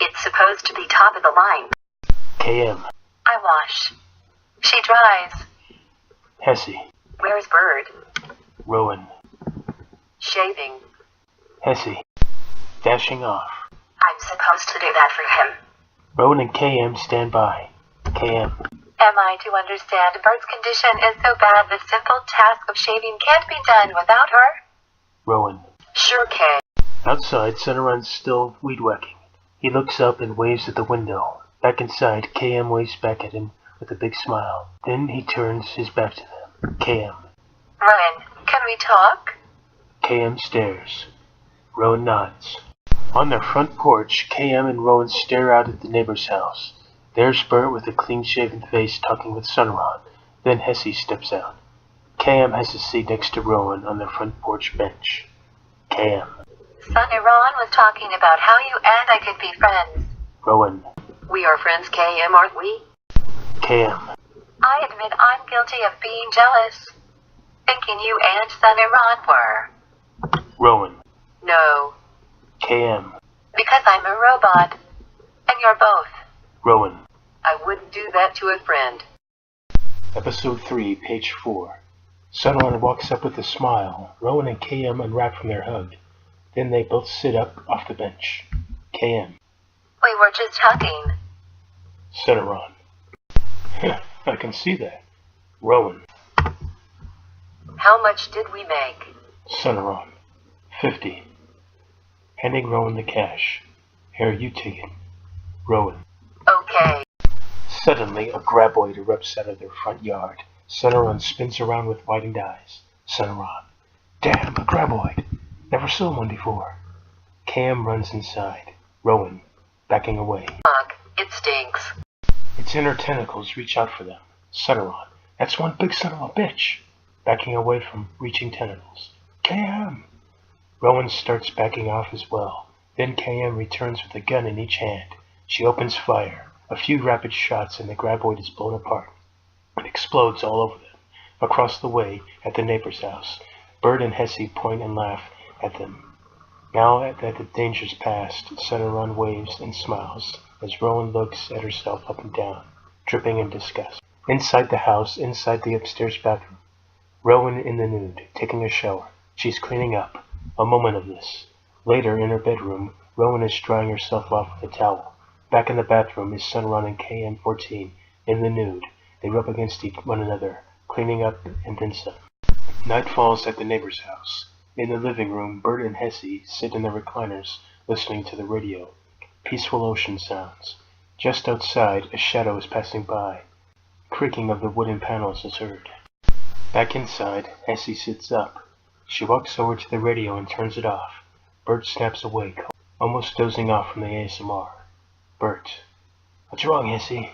It's supposed to be top of the line. KM. I wash. She dries. Hessie. Where's Bird? Rowan. Shaving. Hessie. Dashing off. I'm supposed to do that for him. Rowan and KM stand by. KM. Am I to understand Bert's condition is so bad the simple task of shaving can't be done without her? Rowan. Sure can. Outside, Sonoran's still weed-whacking. He looks up and waves at the window. Back inside, KM waves back at him with a big smile. Then he turns his back to them. KM. Rowan, can we talk? KM stares. Rowan nods. On their front porch, KM and Rowan stare out at the neighbor's house. There's Bert with a clean-shaven face talking with Sonoran. Then Hessie steps out. KM has a seat next to Rowan on their front porch bench. KM. Son Iran was talking about how you and I could be friends. Rowan. We are friends, KM, aren't we? KM. I admit I'm guilty of being jealous. Thinking you and Son Iran were. Rowan. No. KM. Because I'm a robot. And you're both. Rowan. I wouldn't do that to a friend. Episode 3, page 4. Sonoran walks up with a smile. Rowan and KM unwrap from their hug. Then they both sit up off the bench. KM. We were just hugging. Sonoran. I can see that. Rowan. How much did we make? Sonoran. 50. Handing Rowan the cash. Here, you take it. Rowan. Okay. Suddenly, a graboid erupts out of their front yard. Sonoran spins around with widened eyes. Sonoran. Damn, a graboid. Never saw one before. Cam runs inside. Rowan. Backing away. Fuck, it stinks. Its inner tentacles reach out for them. Sonoran. That's one big son of a bitch. Backing away from reaching tentacles. KM. Rowan starts backing off as well. Then KM returns with a gun in each hand. She opens fire. A few rapid shots and the graboid is blown apart. It explodes all over them. Across the way, at the neighbor's house, Bert and Hessie point and laugh at them. Now that the danger's past, Sonoran waves and smiles as Rowan looks at herself up and down, dripping in disgust. Inside the house, inside the upstairs bathroom, Rowan in the nude, taking a shower. She's cleaning up. A moment of this. Later, in her bedroom, Rowan is drying herself off with a towel. Back in the bathroom is Sonoran and KM-14, in the nude. They rub against one another, cleaning up and then some. Night falls at the neighbor's house. In the living room, Bert and Hessie sit in the recliners, listening to the radio. Peaceful ocean sounds. Just outside, a shadow is passing by. Creaking of the wooden panels is heard. Back inside, Hessie sits up. She walks over to the radio and turns it off. Bert snaps awake, almost dozing off from the ASMR. Bert. What's wrong, Essie?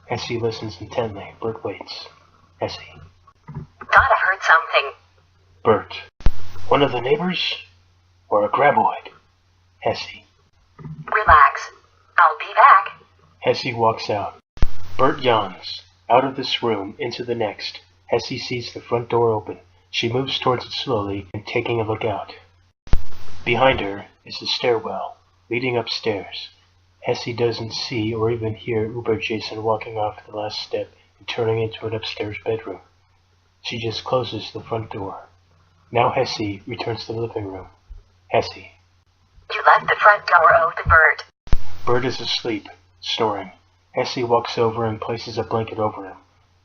Essie listens intently. Bert waits. Essie. Thought I heard something. Bert. One of the neighbors? Or a graboid? Essie. Relax. I'll be back. Essie walks out. Bert yawns. Out of this room, into the next. Essie sees the front door open. She moves towards it slowly and taking a look out. Behind her is the stairwell, leading upstairs. Essie doesn't see or even hear Uber Jason walking off the last step and turning into an upstairs bedroom. She just closes the front door. Now Essie returns to the living room. Essie. You left the front door open, Bert. Bert is asleep, snoring. Essie walks over and places a blanket over him.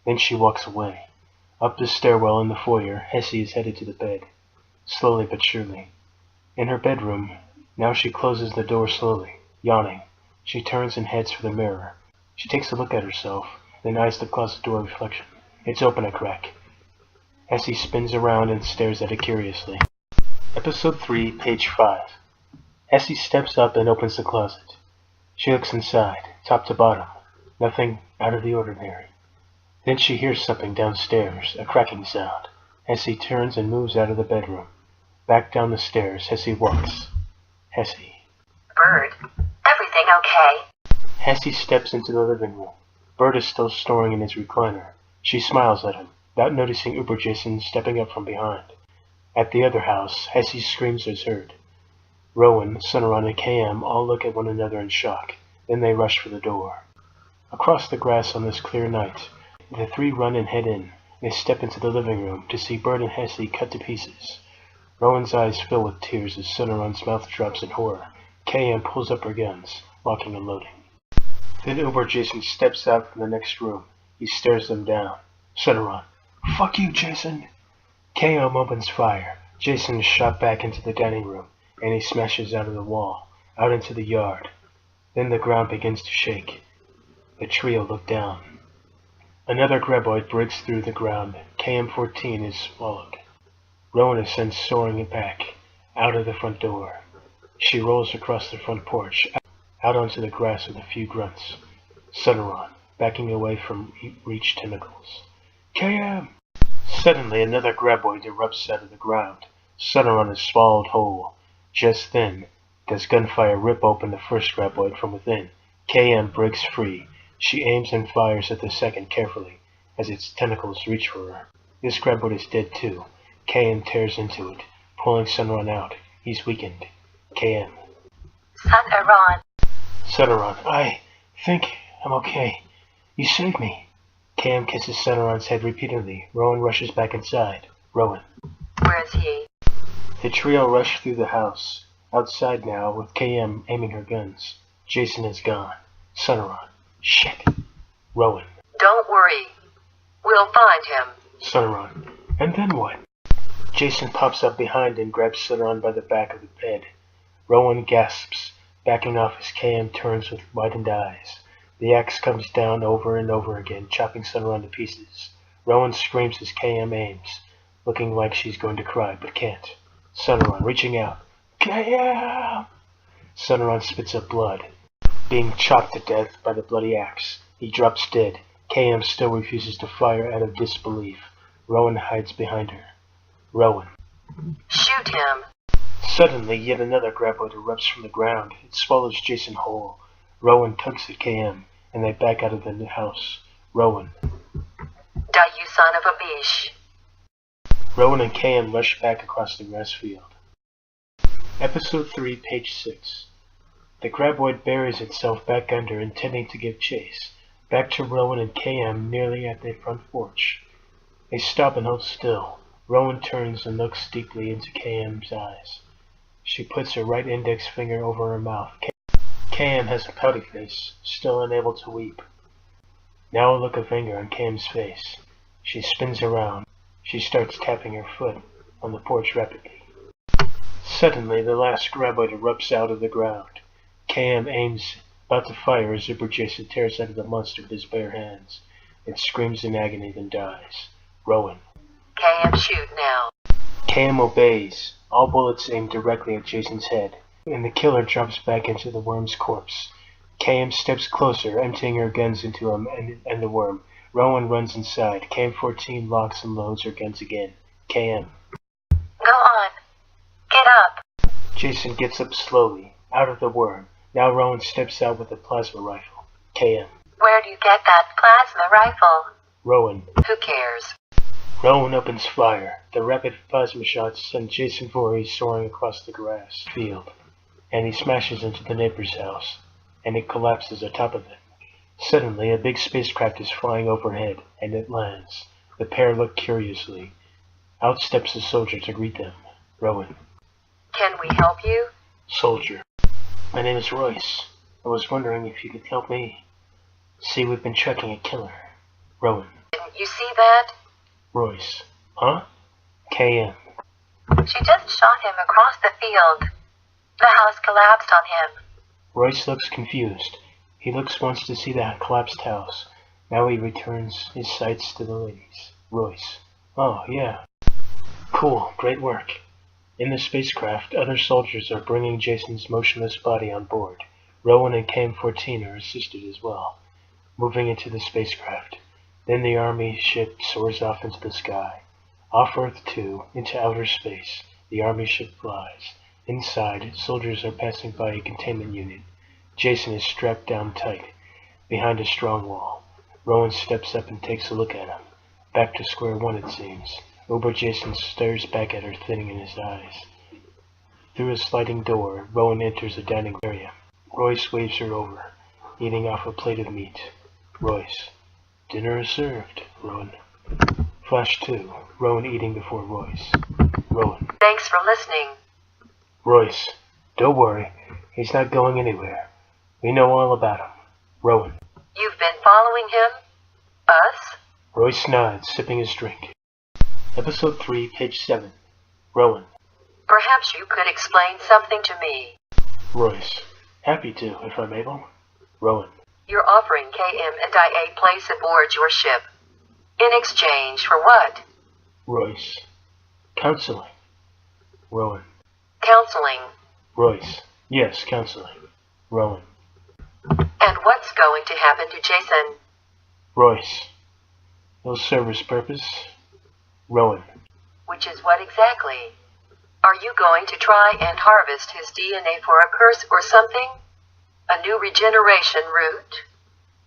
Then she walks away. Up the stairwell in the foyer, Essie is headed to the bed. Slowly but surely. In her bedroom, now she closes the door slowly, yawning. She turns and heads for the mirror. She takes a look at herself, then eyes the closet door reflection. It's open a crack. Essie spins around and stares at it curiously. Episode 3, page 5. Essie steps up and opens the closet. She looks inside, top to bottom. Nothing out of the ordinary. Then she hears something downstairs, a cracking sound. Essie turns and moves out of the bedroom. Back down the stairs, Essie walks. Essie. Bert, everything okay? Essie steps into the living room. Bert is still snoring in his recliner. She smiles at him, without noticing Uber Jason stepping up from behind. At the other house, Essie's screams are heard. Rowan, Sonoran, and KM all look at one another in shock. Then they rush for the door. Across the grass on this clear night, the three run and head in. They step into the living room to see Bert and Essie cut to pieces. Rowan's eyes fill with tears as Sonoran's mouth drops in horror. KM pulls up her guns, locking and loading. Then Uber Jason steps out from the next room. He stares them down. Sonoran. Fuck you, Jason. KM opens fire. Jason is shot back into the dining room, and he smashes out of the wall, out into the yard. Then the ground begins to shake. The trio look down. Another graboid breaks through the ground. KM-14 is swallowed. Rowan is sent soaring back, out of the front door. She rolls across the front porch, out onto the grass with a few grunts. Sonoran, backing away from reach tentacles. KM! Suddenly another graboid erupts out of the ground. Sonoran is swallowed whole. Just then, does gunfire rip open the first graboid from within. KM breaks free. She aims and fires at the second carefully, as its tentacles reach for her. This graboid is dead too. KM tears into it, pulling Sonoran out. He's weakened. KM. Sonoran. Sonoran, I think I'm okay. You saved me. KM kisses Sonoran's head repeatedly. Rowan rushes back inside. Rowan. Where is he? The trio rush through the house. Outside now, with KM aiming her guns. Jason is gone. Sonoran. Shit. Rowan. Don't worry. We'll find him. Sonoran. And then what? Jason pops up behind and grabs Sonoran by the back of the bed. Rowan gasps, backing off as KM turns with widened eyes. The axe comes down over and over again, chopping Sonoran to pieces. Rowan screams as KM aims, looking like she's going to cry, but can't. Sonoran reaching out. KM! Sonoran spits up blood, being chopped to death by the bloody axe. He drops dead. KM still refuses to fire out of disbelief. Rowan hides behind her. Rowan. Shoot him. Suddenly, yet another graboid erupts from the ground. It swallows Jason whole. Rowan tugs at KM, and they back out of the house. Rowan. Die, you son of a bitch. Rowan and KM rush back across the grass field. Episode 3, page 6. The graboid buries itself back under, intending to give chase. Back to Rowan and KM nearly at their front porch. They stop and hold still. Rowan turns and looks deeply into KM's eyes. She puts her right index finger over her mouth. KM has a pouty face, still unable to weep. Now a look of anger on KM's face. She spins around. She starts tapping her foot on the porch rapidly. Suddenly, the last graboid erupts out of the ground. KM aims, about to fire as Uber Jason tears out of the monster with his bare hands. It screams in agony, then dies. Rowan. KM, shoot now. KM obeys. All bullets aim directly at Jason's head, and the killer drops back into the worm's corpse. KM steps closer, emptying her guns into him and the worm. Rowan runs inside. KM-14 locks and loads her guns again. KM. Go on. Get up. Jason gets up slowly, out of the worm. Now Rowan steps out with a plasma rifle. KM. Where do you get that plasma rifle? Rowan. Who cares? Rowan opens fire. The rapid plasma shots send Jason Voorhees soaring across the grass field, and he smashes into the neighbor's house, and it collapses atop of it. Suddenly, a big spacecraft is flying overhead, and it lands. The pair look curiously. Out steps a soldier to greet them. Rowan. Can we help you? Soldier. My name is Royce. I was wondering if you could help me. See, we've been tracking a killer. Rowan. Didn't you see that? Royce. Huh? KM. She just shot him across the field. The house collapsed on him. Royce looks confused. He looks once to see the collapsed house. Now he returns his sights to the ladies. Royce. Oh, yeah. Cool. Great work. In the spacecraft, other soldiers are bringing Jason's motionless body on board. Rowan and KM-14 are assisted as well, moving into the spacecraft. Then the Army ship soars off into the sky. Off Earth 2, into outer space, the Army ship flies. Inside, soldiers are passing by a containment unit. Jason is strapped down tight, behind a strong wall. Rowan steps up and takes a look at him. Back to square one, it seems. Uber Jason stares back at her, thinning in his eyes. Through a sliding door, Rowan enters a dining area. Royce waves her over, eating off a plate of meat. Royce. Dinner is served, Rowan. Flash 2. Rowan eating before Royce. Rowan. Thanks for listening. Royce. Don't worry. He's not going anywhere. We know all about him. Rowan. You've been following him? Us? Royce nods, sipping his drink. Episode 3, page 7. Rowan. Perhaps you could explain something to me. Royce. Happy to, if I'm able. Rowan. You're offering KM and IA place aboard your ship. In exchange for what? Royce. Counseling. Rowan. Counseling. Royce. Yes, counseling. Rowan. And what's going to happen to Jason? Royce. He'll serve his purpose. Rowan. Which is what exactly? Are you going to try and harvest his DNA for a curse or something? A new regeneration route?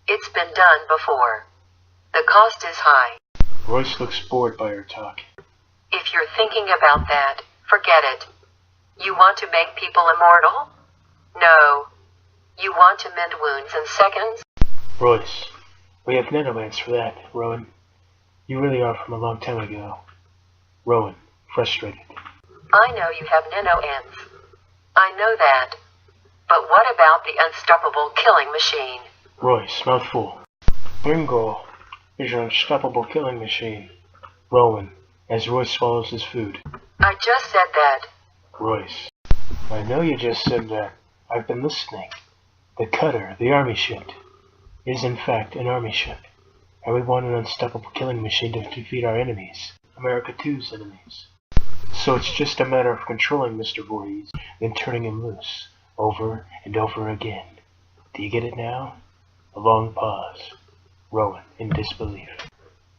It's been done before. The cost is high. Royce looks bored by her talk. If you're thinking about that, forget it. You want to make people immortal? No. You want to mend wounds in seconds? Royce. We have nanobots for that, Rowan. You really are from a long time ago. Rowan. Frustrated. I know you have nano-ends. I know that. But what about the unstoppable killing machine? Royce. Mouthful. Bingo. Is an unstoppable killing machine. Rowan. As Royce swallows his food. I just said that. Royce. I know you just said that. I've been listening. The cutter, the army ship, is in fact an army ship. And we want an unstoppable killing machine to defeat our enemies. America 2's enemies. So it's just a matter of controlling Mr. Voorhees, then turning him loose, over and over again. Do you get it now? A long pause. Rowan, in disbelief.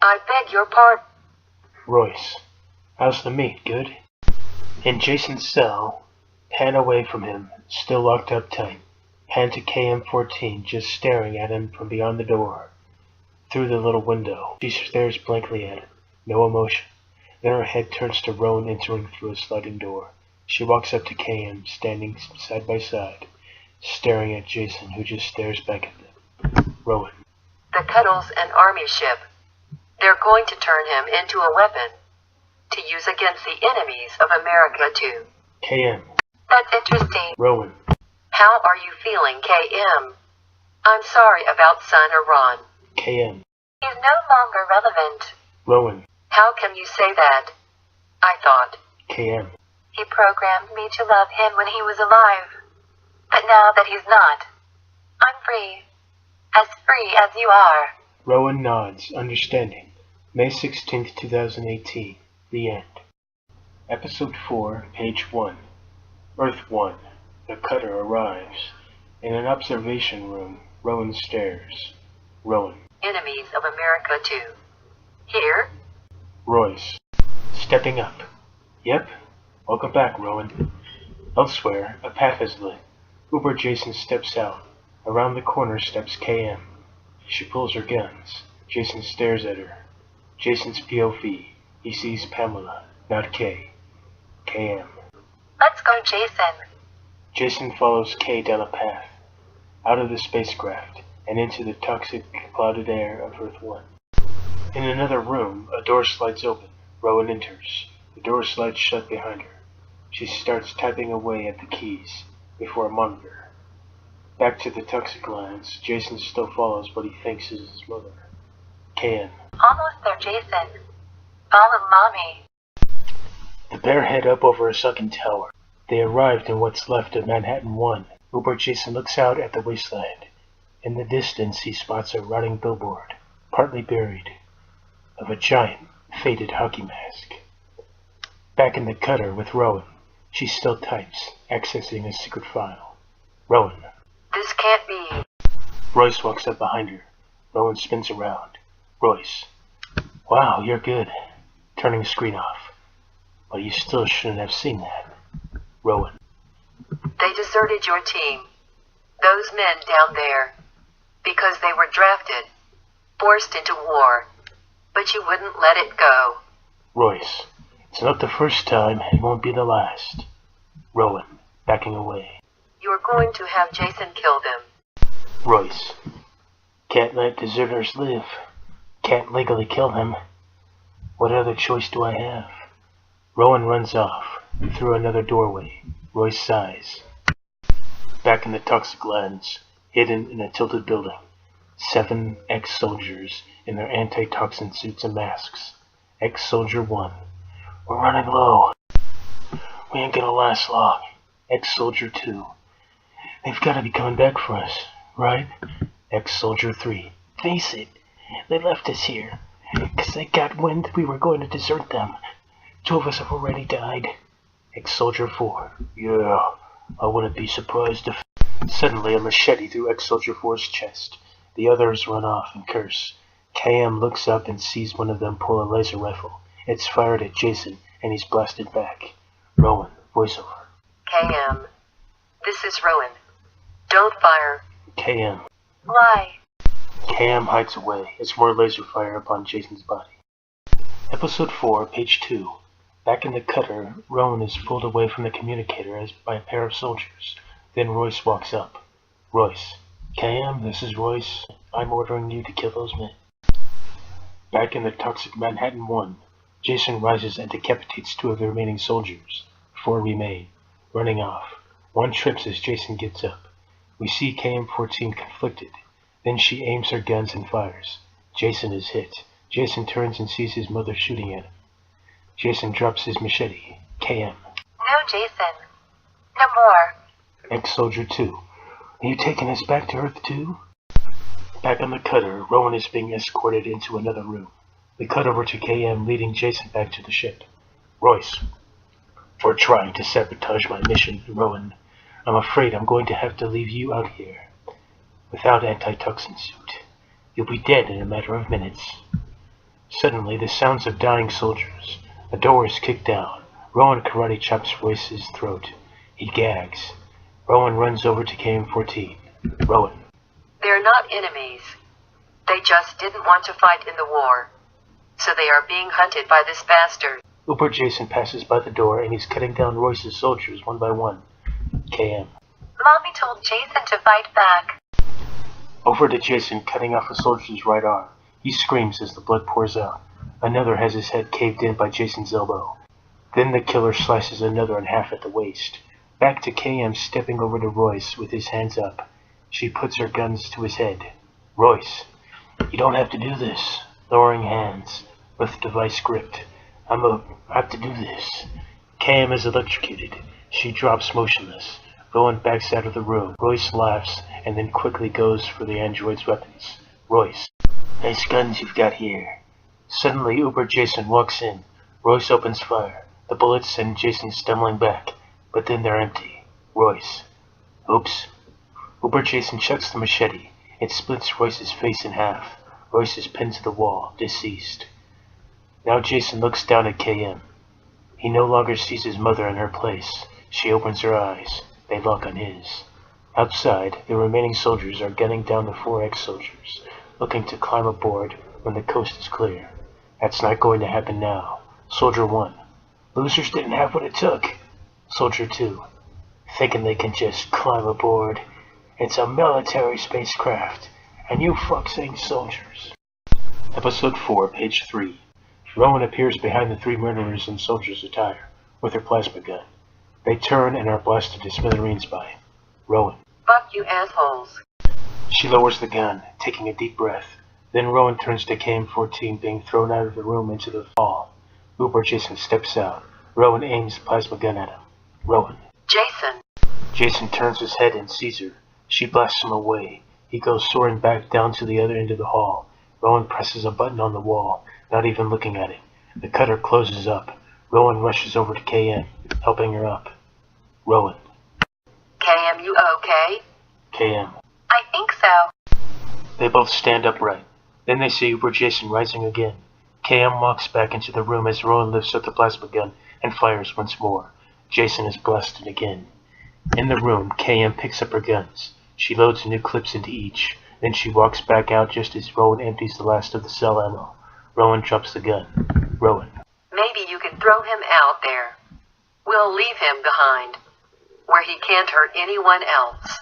I beg your pardon. Royce. How's the meat, good? In Jason's cell, pan away from him, still locked up tight. Pan to KM-14, just staring at him from beyond the door. Through the little window, she stares blankly at him, no emotion. Then her head turns to Rowan entering through a sliding door. She walks up to KM, standing side by side, staring at Jason, who just stares back at them. Rowan. The Cuddle's an army ship. They're going to turn him into a weapon to use against the enemies of America too. KM. That's interesting. Rowan. How are you feeling, KM? I'm sorry about son Iran. KM. He's no longer relevant. Rowan. How can you say that? I thought. KM. He programmed me to love him when he was alive. But now that he's not, I'm free. As free as you are. Rowan nods, understanding. May 16th, 2018. The end. Episode 4, page 1. Earth 1. The cutter arrives. In an observation room, Rowan stares. Rowan. Enemies of America 2. Here? Royce. Stepping up. Yep. Welcome back, Rowan. Elsewhere, a path is lit. Uber Jason steps out. Around the corner steps KM. She pulls her guns. Jason stares at her. Jason's POV. He sees Pamela, not Kay. KM. Let's go, Jason. Jason follows Kay down a path, out of the spacecraft, and into the toxic, clouded air of Earth 1. In another room, a door slides open. Rowan enters. The door slides shut behind her. She starts typing away at the keys, before a monitor. Back to the toxic lands, Jason still follows what he thinks is his mother. KM. Almost there, Jason. Follow Mommy. The pair head up over a sunken tower. They arrived in what's left of Manhattan 1. Uber Jason looks out at the wasteland. In the distance, he spots a rotting billboard, partly buried, of a giant, faded hockey mask. Back in the cutter with Rowan, she still types, accessing a secret file. Rowan. This can't be. Royce walks up behind her. Rowan spins around. Royce. Wow, you're good. Turning screen off. But you still shouldn't have seen that. Rowan. They deserted your team. Those men down there. Because they were drafted. Forced into war. But you wouldn't let it go. Royce. It's not the first time, it won't be the last. Rowan. Backing away. You're going to have Jason kill them. Royce. Can't let deserters live. Can't legally kill them. What other choice do I have? Rowan runs off, through another doorway. Royce sighs. Back in the toxic lands, hidden in a tilted building, 7 ex-soldiers in their anti-toxin suits and masks. Ex-soldier 1. We're running low. We ain't gonna last long. Ex-soldier 2. They've gotta be coming back for us, right? Ex-soldier 3. Face it, they left us here, 'cause they got wind we were going to desert them. 2 of us have already died. Ex-soldier 4. Yeah, I wouldn't be surprised if... Suddenly a machete through ex-soldier 4's chest. The others run off and curse. KM looks up and sees one of them pull a laser rifle. It's fired at Jason, and he's blasted back. Rowan, voiceover. KM. This is Rowan. Don't fire. KM. Why? KM hides away as more laser fire upon Jason's body. Episode 4, page 2. Back in the cutter, Rowan is pulled away from the communicator as by a pair of soldiers. Then Royce walks up. Royce. KM, this is Royce. I'm ordering you to kill those men. Back in the toxic Manhattan 1, Jason rises and decapitates 2 of the remaining soldiers. 4 remain, running off. 1 trips as Jason gets up. We see KM-14 conflicted. Then she aims her guns and fires. Jason is hit. Jason turns and sees his mother shooting at him. Jason drops his machete. KM. No, Jason. No more. Ex-soldier 2. Are you taking us back to Earth 2? Back on the cutter, Rowan is being escorted into another room. We cut over to KM leading Jason back to the ship. Royce. For trying to sabotage my mission, Rowan. I'm afraid I'm going to have to leave you out here. Without anti-toxin suit. You'll be dead in a matter of minutes. Suddenly, the sounds of dying soldiers. A door is kicked down. Rowan karate chops Royce's throat. He gags. Rowan runs over to KM-14. Rowan. They're not enemies. They just didn't want to fight in the war. So they are being hunted by this bastard. Uber Jason passes by the door and he's cutting down Royce's soldiers one by one. KM. Mommy told Jason to fight back. Over to Jason cutting off a soldier's right arm. He screams as the blood pours out. Another has his head caved in by Jason's elbow. Then the killer slices another in half at the waist. Back to KM stepping over to Royce with his hands up. She puts her guns to his head. Royce. You don't have to do this. Lowering hands. With device gripped. I have to do this. KM is electrocuted. She drops motionless. Rowan backs out of the room. Royce laughs and then quickly goes for the android's weapons. Royce. Nice guns you've got here. Suddenly, Uber Jason walks in. Royce opens fire. The bullets send Jason stumbling back, but then they're empty. Royce. Oops. Uber Jason chucks the machete. It splits Royce's face in half. Royce is pinned to the wall, deceased. Now Jason looks down at KM. He no longer sees his mother in her place. She opens her eyes. They lock on his. Outside, the remaining soldiers are gunning down the 4X soldiers, looking to climb aboard when the coast is clear. That's not going to happen now. Soldier 1. Losers didn't have what it took. Soldier 2. Thinking they can just climb aboard. It's a military spacecraft, and you fucking soldiers. Episode 4, page 3. Rowan appears behind the 3 murderers in soldier's attire, with her plasma gun. They turn and are blasted to smithereens by him. Rowan. Fuck you assholes. She lowers the gun, taking a deep breath. Then Rowan turns to KM-14 being thrown out of the room into the hall. Uber Jason steps out. Rowan aims the plasma gun at him. Rowan. Jason. Jason turns his head and sees her. She blasts him away. He goes soaring back down to the other end of the hall. Rowan presses a button on the wall, not even looking at him. The cutter closes up. Rowan rushes over to KM, helping her up. Rowan. KM, you okay? KM. I think so. They both stand upright. Then they see Uber Jason rising again. KM walks back into the room as Rowan lifts up the plasma gun and fires once more. Jason is blasted again. In the room, KM picks up her guns. She loads new clips into each. Then she walks back out just as Rowan empties the last of the cell ammo. Rowan drops the gun. Rowan. Maybe you can throw him out there. We'll leave him behind, where he can't hurt anyone else.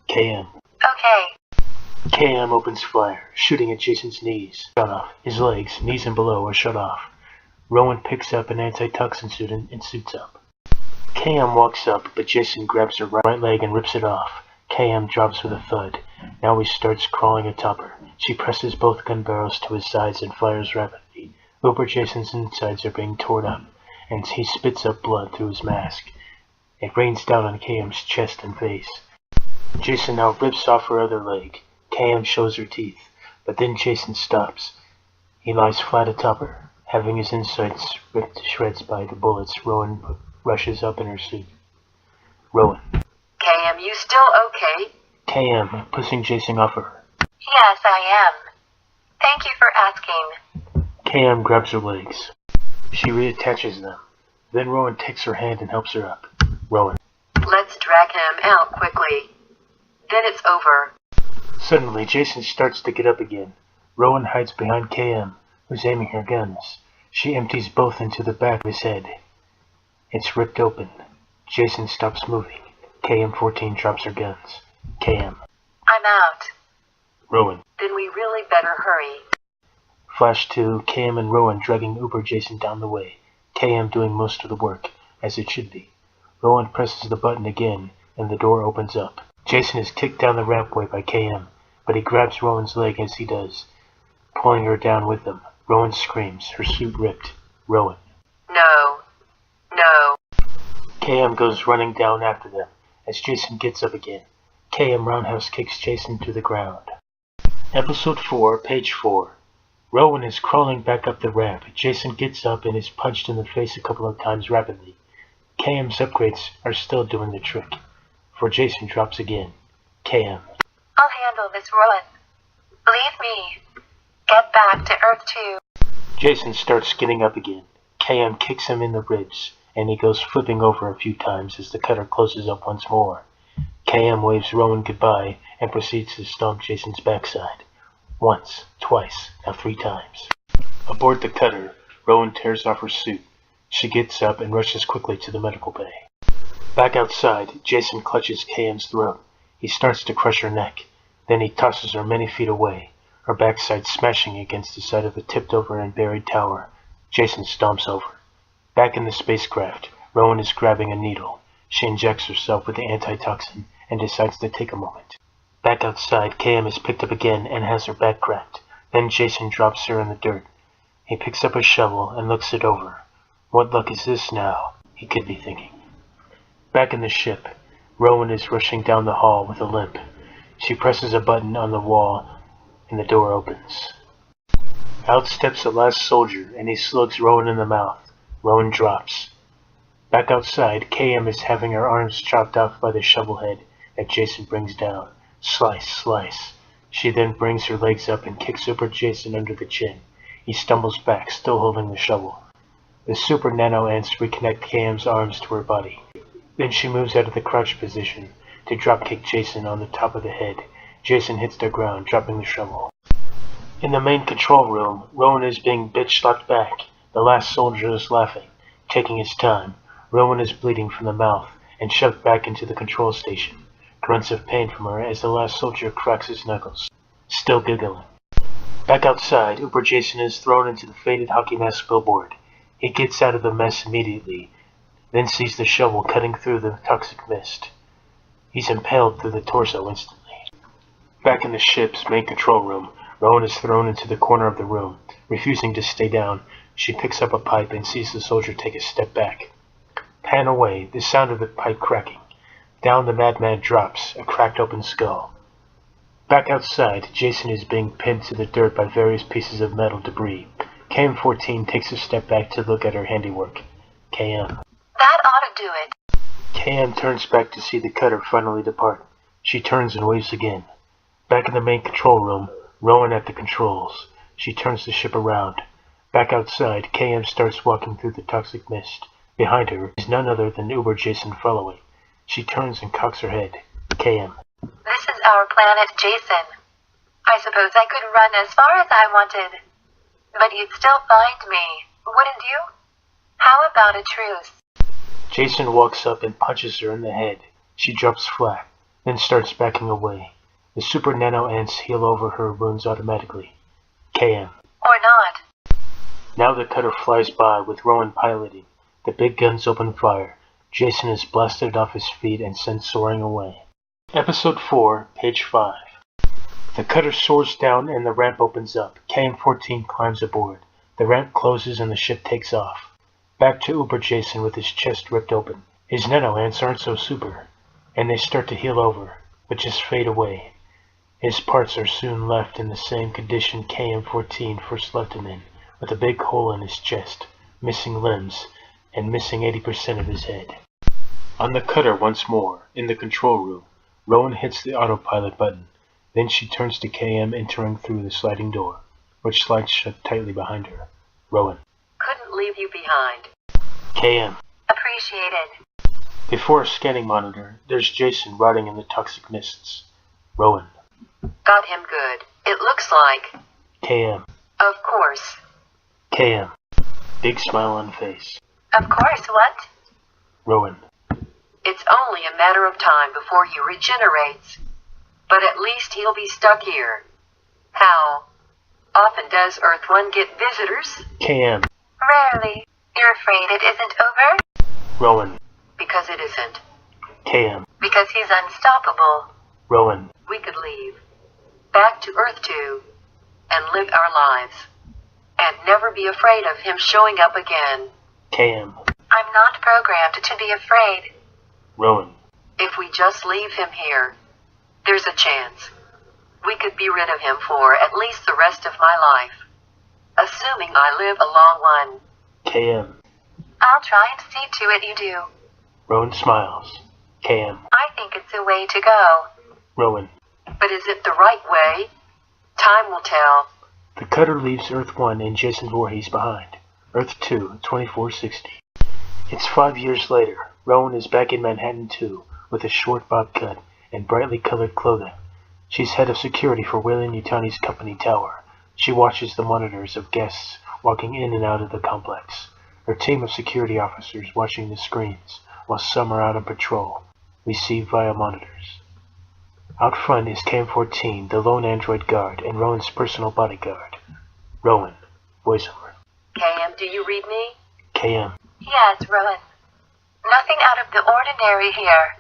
KM. Okay. KM opens fire, shooting at Jason's knees. Shut off. His legs, knees and below, are shut off. Rowan picks up an anti-toxin suit and suits up. KM walks up, but Jason grabs her right leg and rips it off. KM drops with a thud. Now he starts crawling atop her. She presses both gun barrels to his sides and fires rapidly. Uber Jason's insides are being torn up, and he spits up blood through his mask. It rains down on KM's chest and face. Jason now rips off her other leg. KM shows her teeth, but then Jason stops. He lies flat atop her, having his insides ripped to shreds by the bullets. Rowan rushes up in her suit. Rowan. KM, you still okay? KM, pushing Jason off of her. Yes, I am. Thank you for asking. KM grabs her legs. She reattaches them. Then Rowan takes her hand and helps her up. Rowan. Let's drag him out quickly. Then it's over. Suddenly, Jason starts to get up again. Rowan hides behind KM, who's aiming her guns. She empties both into the back of his head. It's ripped open. Jason stops moving. KM-14 drops her guns. KM. I'm out. Rowan. Then we really better hurry. Flash to KM and Rowan dragging Uber Jason down the way. KM doing most of the work, as it should be. Rowan presses the button again, and the door opens up. Jason is kicked down the rampway by KM, but he grabs Rowan's leg as he does, pulling her down with him. Rowan screams, her suit ripped. Rowan. No. No. KM goes running down after them, as Jason gets up again. KM roundhouse kicks Jason to the ground. Episode 4, page 4. Rowan is crawling back up the ramp. Jason gets up and is punched in the face a couple of times rapidly. KM's upgrades are still doing the trick, for Jason drops again. KM. I'll handle this, Rowan. Believe me. Get back to Earth 2. Jason starts getting up again. KM kicks him in the ribs, and he goes flipping over a few times as the cutter closes up once more. KM waves Rowan goodbye and proceeds to stomp Jason's backside. Once, twice, now 3 times. Aboard the cutter, Rowan tears off her suit. She gets up and rushes quickly to the medical bay. Back outside, Jason clutches KM's throat. He starts to crush her neck. Then he tosses her many feet away, her backside smashing against the side of a tipped-over and buried tower. Jason stomps over. Back in the spacecraft, Rowan is grabbing a needle. She injects herself with the antitoxin and decides to take a moment. Back outside, KM is picked up again and has her back cracked. Then Jason drops her in the dirt. He picks up a shovel and looks it over. What luck is this now? He could be thinking. Back in the ship, Rowan is rushing down the hall with a limp. She presses a button on the wall and the door opens. Out steps the last soldier and he slugs Rowan in the mouth. Rowan drops. Back outside, KM is having her arms chopped off by the shovel head that Jason brings down. Slice, slice. She then brings her legs up and kicks Super Jason under the chin. He stumbles back, still holding the shovel. The super nano ants reconnect KM's arms to her body. Then she moves out of the crouch position to dropkick Jason on the top of the head. Jason hits the ground, dropping the shovel. In the main control room, Rowan is being bitch-slapped back. The last soldier is laughing, taking his time. Rowan is bleeding from the mouth and shoved back into the control station. Grunts of pain from her as the last soldier cracks his knuckles, still giggling. Back outside, Uber Jason is thrown into the faded hockey mask billboard. He gets out of the mess immediately, then sees the shovel cutting through the toxic mist. He's impaled through the torso instantly. Back in the ship's main control room, Rowan is thrown into the corner of the room. Refusing to stay down, she picks up a pipe and sees the soldier take a step back. Pan away, the sound of the pipe cracking. Down the madman drops, a cracked open skull. Back outside, Jason is being pinned to the dirt by various pieces of metal debris. KM-14 takes a step back to look at her handiwork. KM. That ought to do it. KM turns back to see the cutter finally depart. She turns and waves again. Back in the main control room, Rowan at the controls. She turns the ship around. Back outside, KM starts walking through the toxic mist. Behind her is none other than Uber Jason following. She turns and cocks her head. KM. This is our planet, Jason. I suppose I could run as far as I wanted. But you'd still find me, wouldn't you? How about a truce? Jason walks up and punches her in the head. She drops flat, then starts backing away. The super nano ants heal over her wounds automatically. KM. Or not. Now the cutter flies by with Rowan piloting. The big guns open fire. Jason is blasted off his feet and sent soaring away. Episode 4, page 5. The cutter soars down and the ramp opens up. KM-14 climbs aboard. The ramp closes and the ship takes off. Back to Uber Jason with his chest ripped open. His nano ants aren't so super, and they start to heal over, but just fade away. His parts are soon left in the same condition KM-14 first left him in, with a big hole in his chest, missing limbs, and missing 80% of his head. On the cutter once more, in the control room, Rowan hits the autopilot button. Then she turns to KM entering through the sliding door, which slides shut tightly behind her. Rowan. Couldn't leave you behind. KM. Appreciated. Before a scanning monitor, there's Jason rotting in the toxic mists. Rowan. Got him good. It looks like. KM. Of course. KM. Big smile on face. Of course, what? Rowan. It's only a matter of time before he regenerates. But at least he'll be stuck here. How often does Earth-1 get visitors? KM. Rarely. You're afraid it isn't over? Rowan. Because it isn't. KM. Because he's unstoppable. Rowan. We could leave. Back to Earth-2. And live our lives. And never be afraid of him showing up again. KM. I'm not programmed to be afraid. Rowan. If we just leave him here, there's a chance. We could be rid of him for at least the rest of my life. Assuming I live a long one. KM. I'll try and see to it you do. Rowan smiles. KM. I think it's a way to go. Rowan. But is it the right way? Time will tell. The cutter leaves Earth-1 and Jason Voorhees behind. Earth-2, 2460. It's 5 years later. Rowan is back in Manhattan 2 with a short bob cut and brightly colored clothing. She's head of security for Weyland-Yutani's company tower. She watches the monitors of guests walking in and out of the complex. Her team of security officers watching the screens, while some are out on patrol, receive via monitors. Out front is KM-14, the lone android guard, and Rowan's personal bodyguard. Rowan. Voiceover. KM, do you read me? KM. Yes, Rowan. Nothing out of the ordinary here.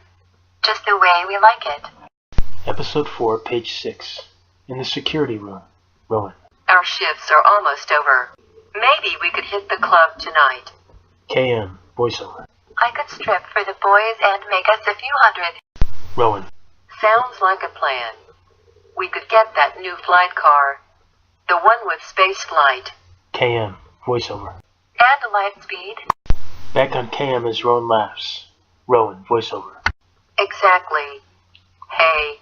Just the way we like it. Episode 4, page 6. In the security room. Rowan. Our shifts are almost over. Maybe we could hit the club tonight. KM. Voiceover. I could strip for the boys and make us a few hundred. Rowan. Sounds like a plan. We could get that new flight car. The one with space flight. KM. Voiceover. And light speed. Back on KM as Rowan laughs. Rowan. Voiceover. Exactly. Hey,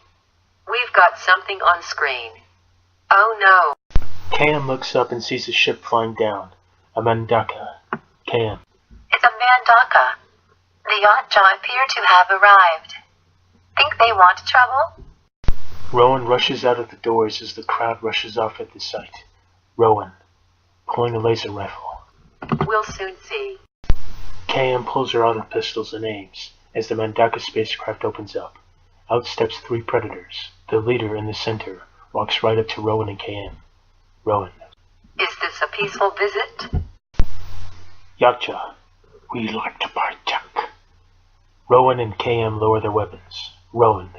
We've got something on screen. Oh no. KM looks up and sees a ship flying down. A Mandaka. KM. It's a Mandaka. The Yachtjaw appear to have arrived. Think they want trouble? Rowan rushes out of the doors as the crowd rushes off at the sight. Rowan, pulling a laser rifle. We'll soon see. KM pulls her auto pistols and aims as the Mandaka spacecraft opens up. Out steps 3 predators. The leader in the center walks right up to Rowan and KM. Rowan. Is this a peaceful visit? Yachtjaw, we like to buy junk. Rowan and KM lower their weapons. Rowan.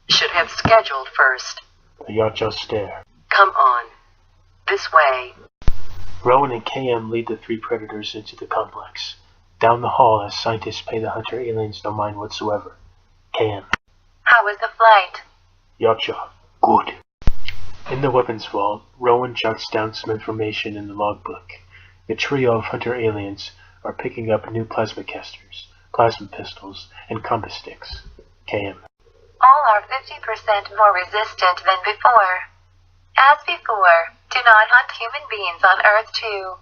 Should have scheduled first. The Yachtjaw stare. Come on. This way. Rowan and KM lead the 3 predators into the complex. Down the hall as scientists pay the hunter aliens no mind whatsoever. KM. How was the flight? Yachtjaw. Good. In the weapons vault, Rowan jots down some information in the logbook. The trio of hunter aliens are picking up new plasma casters, plasma pistols, and compass sticks. KM. All are 50% more resistant than before. As before, do not hunt human beings on Earth 2.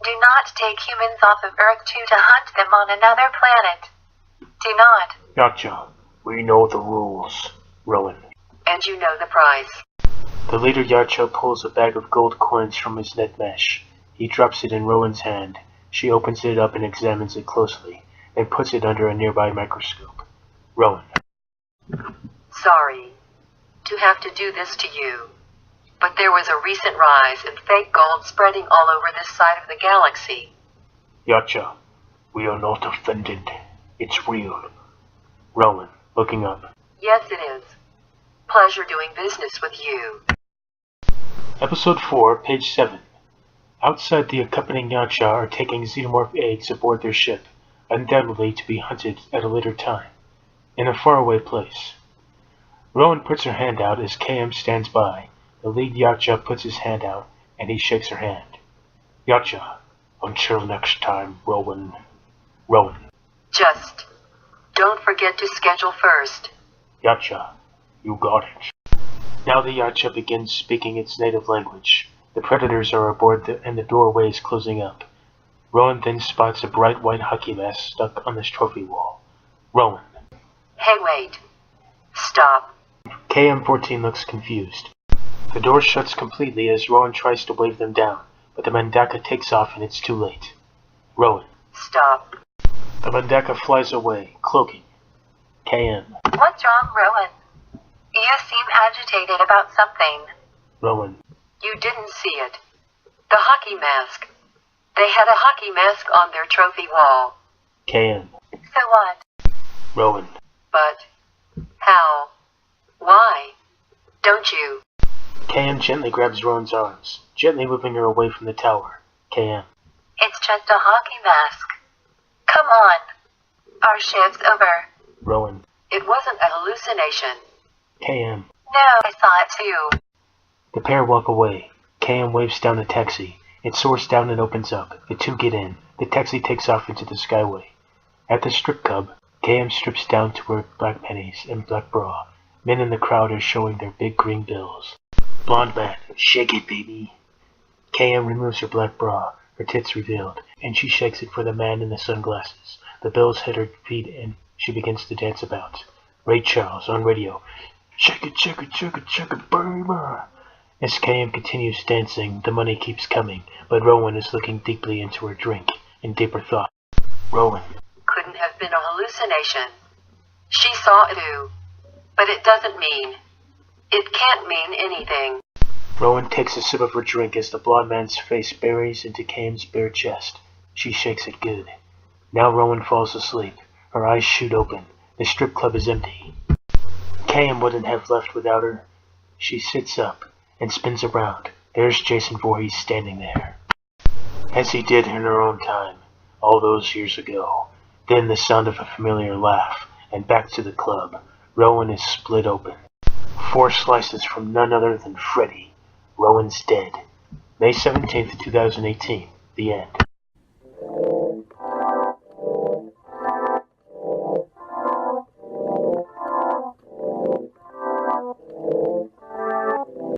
Do not take humans off of Earth 2 to hunt them on another planet. Do not. Yachtjaw. We know the rules. Rowan. And you know the price. The leader Yachtjaw pulls a bag of gold coins from his net mesh. He drops it in Rowan's hand. She opens it up and examines it closely, then puts it under a nearby microscope. Rowan. Sorry to have to do this to you, but there was a recent rise in fake gold spreading all over this side of the galaxy. Yachtjaw. We are not offended. It's real. Rowan, looking up. Yes, it is. Pleasure doing business with you. Episode 4, page 7. Outside, the accompanying Yachtjaw are taking xenomorph eggs aboard their ship, undoubtedly to be hunted at a later time, in a faraway place. Rowan puts her hand out as KM stands by. The lead Yachtjaw puts his hand out, and he shakes her hand. Yachtjaw, until next time, Rowan. Rowan. Just don't forget to schedule first. Yachtjaw, you got it. Now the Yachtjaw begins speaking its native language. The predators are aboard and the doorway is closing up. Rowan then spots a bright white hockey mask stuck on this trophy wall. Rowan. Hey, wait. Stop. KM-14 looks confused. The door shuts completely as Rowan tries to wave them down, but the Mandaka takes off and it's too late. Rowan. Stop. The Mandaka flies away, cloaking. KM. What's wrong, Rowan? You seem agitated about something. Rowan. You didn't see it. The hockey mask. They had a hockey mask on their trophy wall. KM. So what? Rowan. But how? Why? Don't you? KM gently grabs Rowan's arms, gently moving her away from the tower. KM. It's just a hockey mask. Come on. Our shift's over. Rowan. It wasn't a hallucination. KM. No, I saw it too. The pair walk away. KM waves down the taxi. It soars down and opens up. The two get in. The taxi takes off into the skyway. At the strip club, KM strips down to wear black panties and black bra. Men in the crowd are showing their big green bills. Blonde man, shake it, baby. KM removes her black bra, her tits revealed, and she shakes it for the man in the sunglasses. The bills hit her feet and she begins to dance about. Ray Charles on radio. Shake it, shake it, shake it, shake it, baby. As KM continues dancing, the money keeps coming, but Rowan is looking deeply into her drink, in deeper thought. Rowan. Couldn't have been a hallucination. She saw it too. But it doesn't mean. It can't mean anything. Rowan takes a sip of her drink as the blond man's face buries into KM's bare chest. She shakes it good. Now Rowan falls asleep. Her eyes shoot open. The strip club is empty. KM wouldn't have left without her. She sits up and spins around. There's Jason Voorhees standing there. As he did in her own time, all those years ago. Then the sound of a familiar laugh, and back to the club. Rowan is split open. 4 slices from none other than Freddy. Rowan's dead. May 17th, 2018. The end.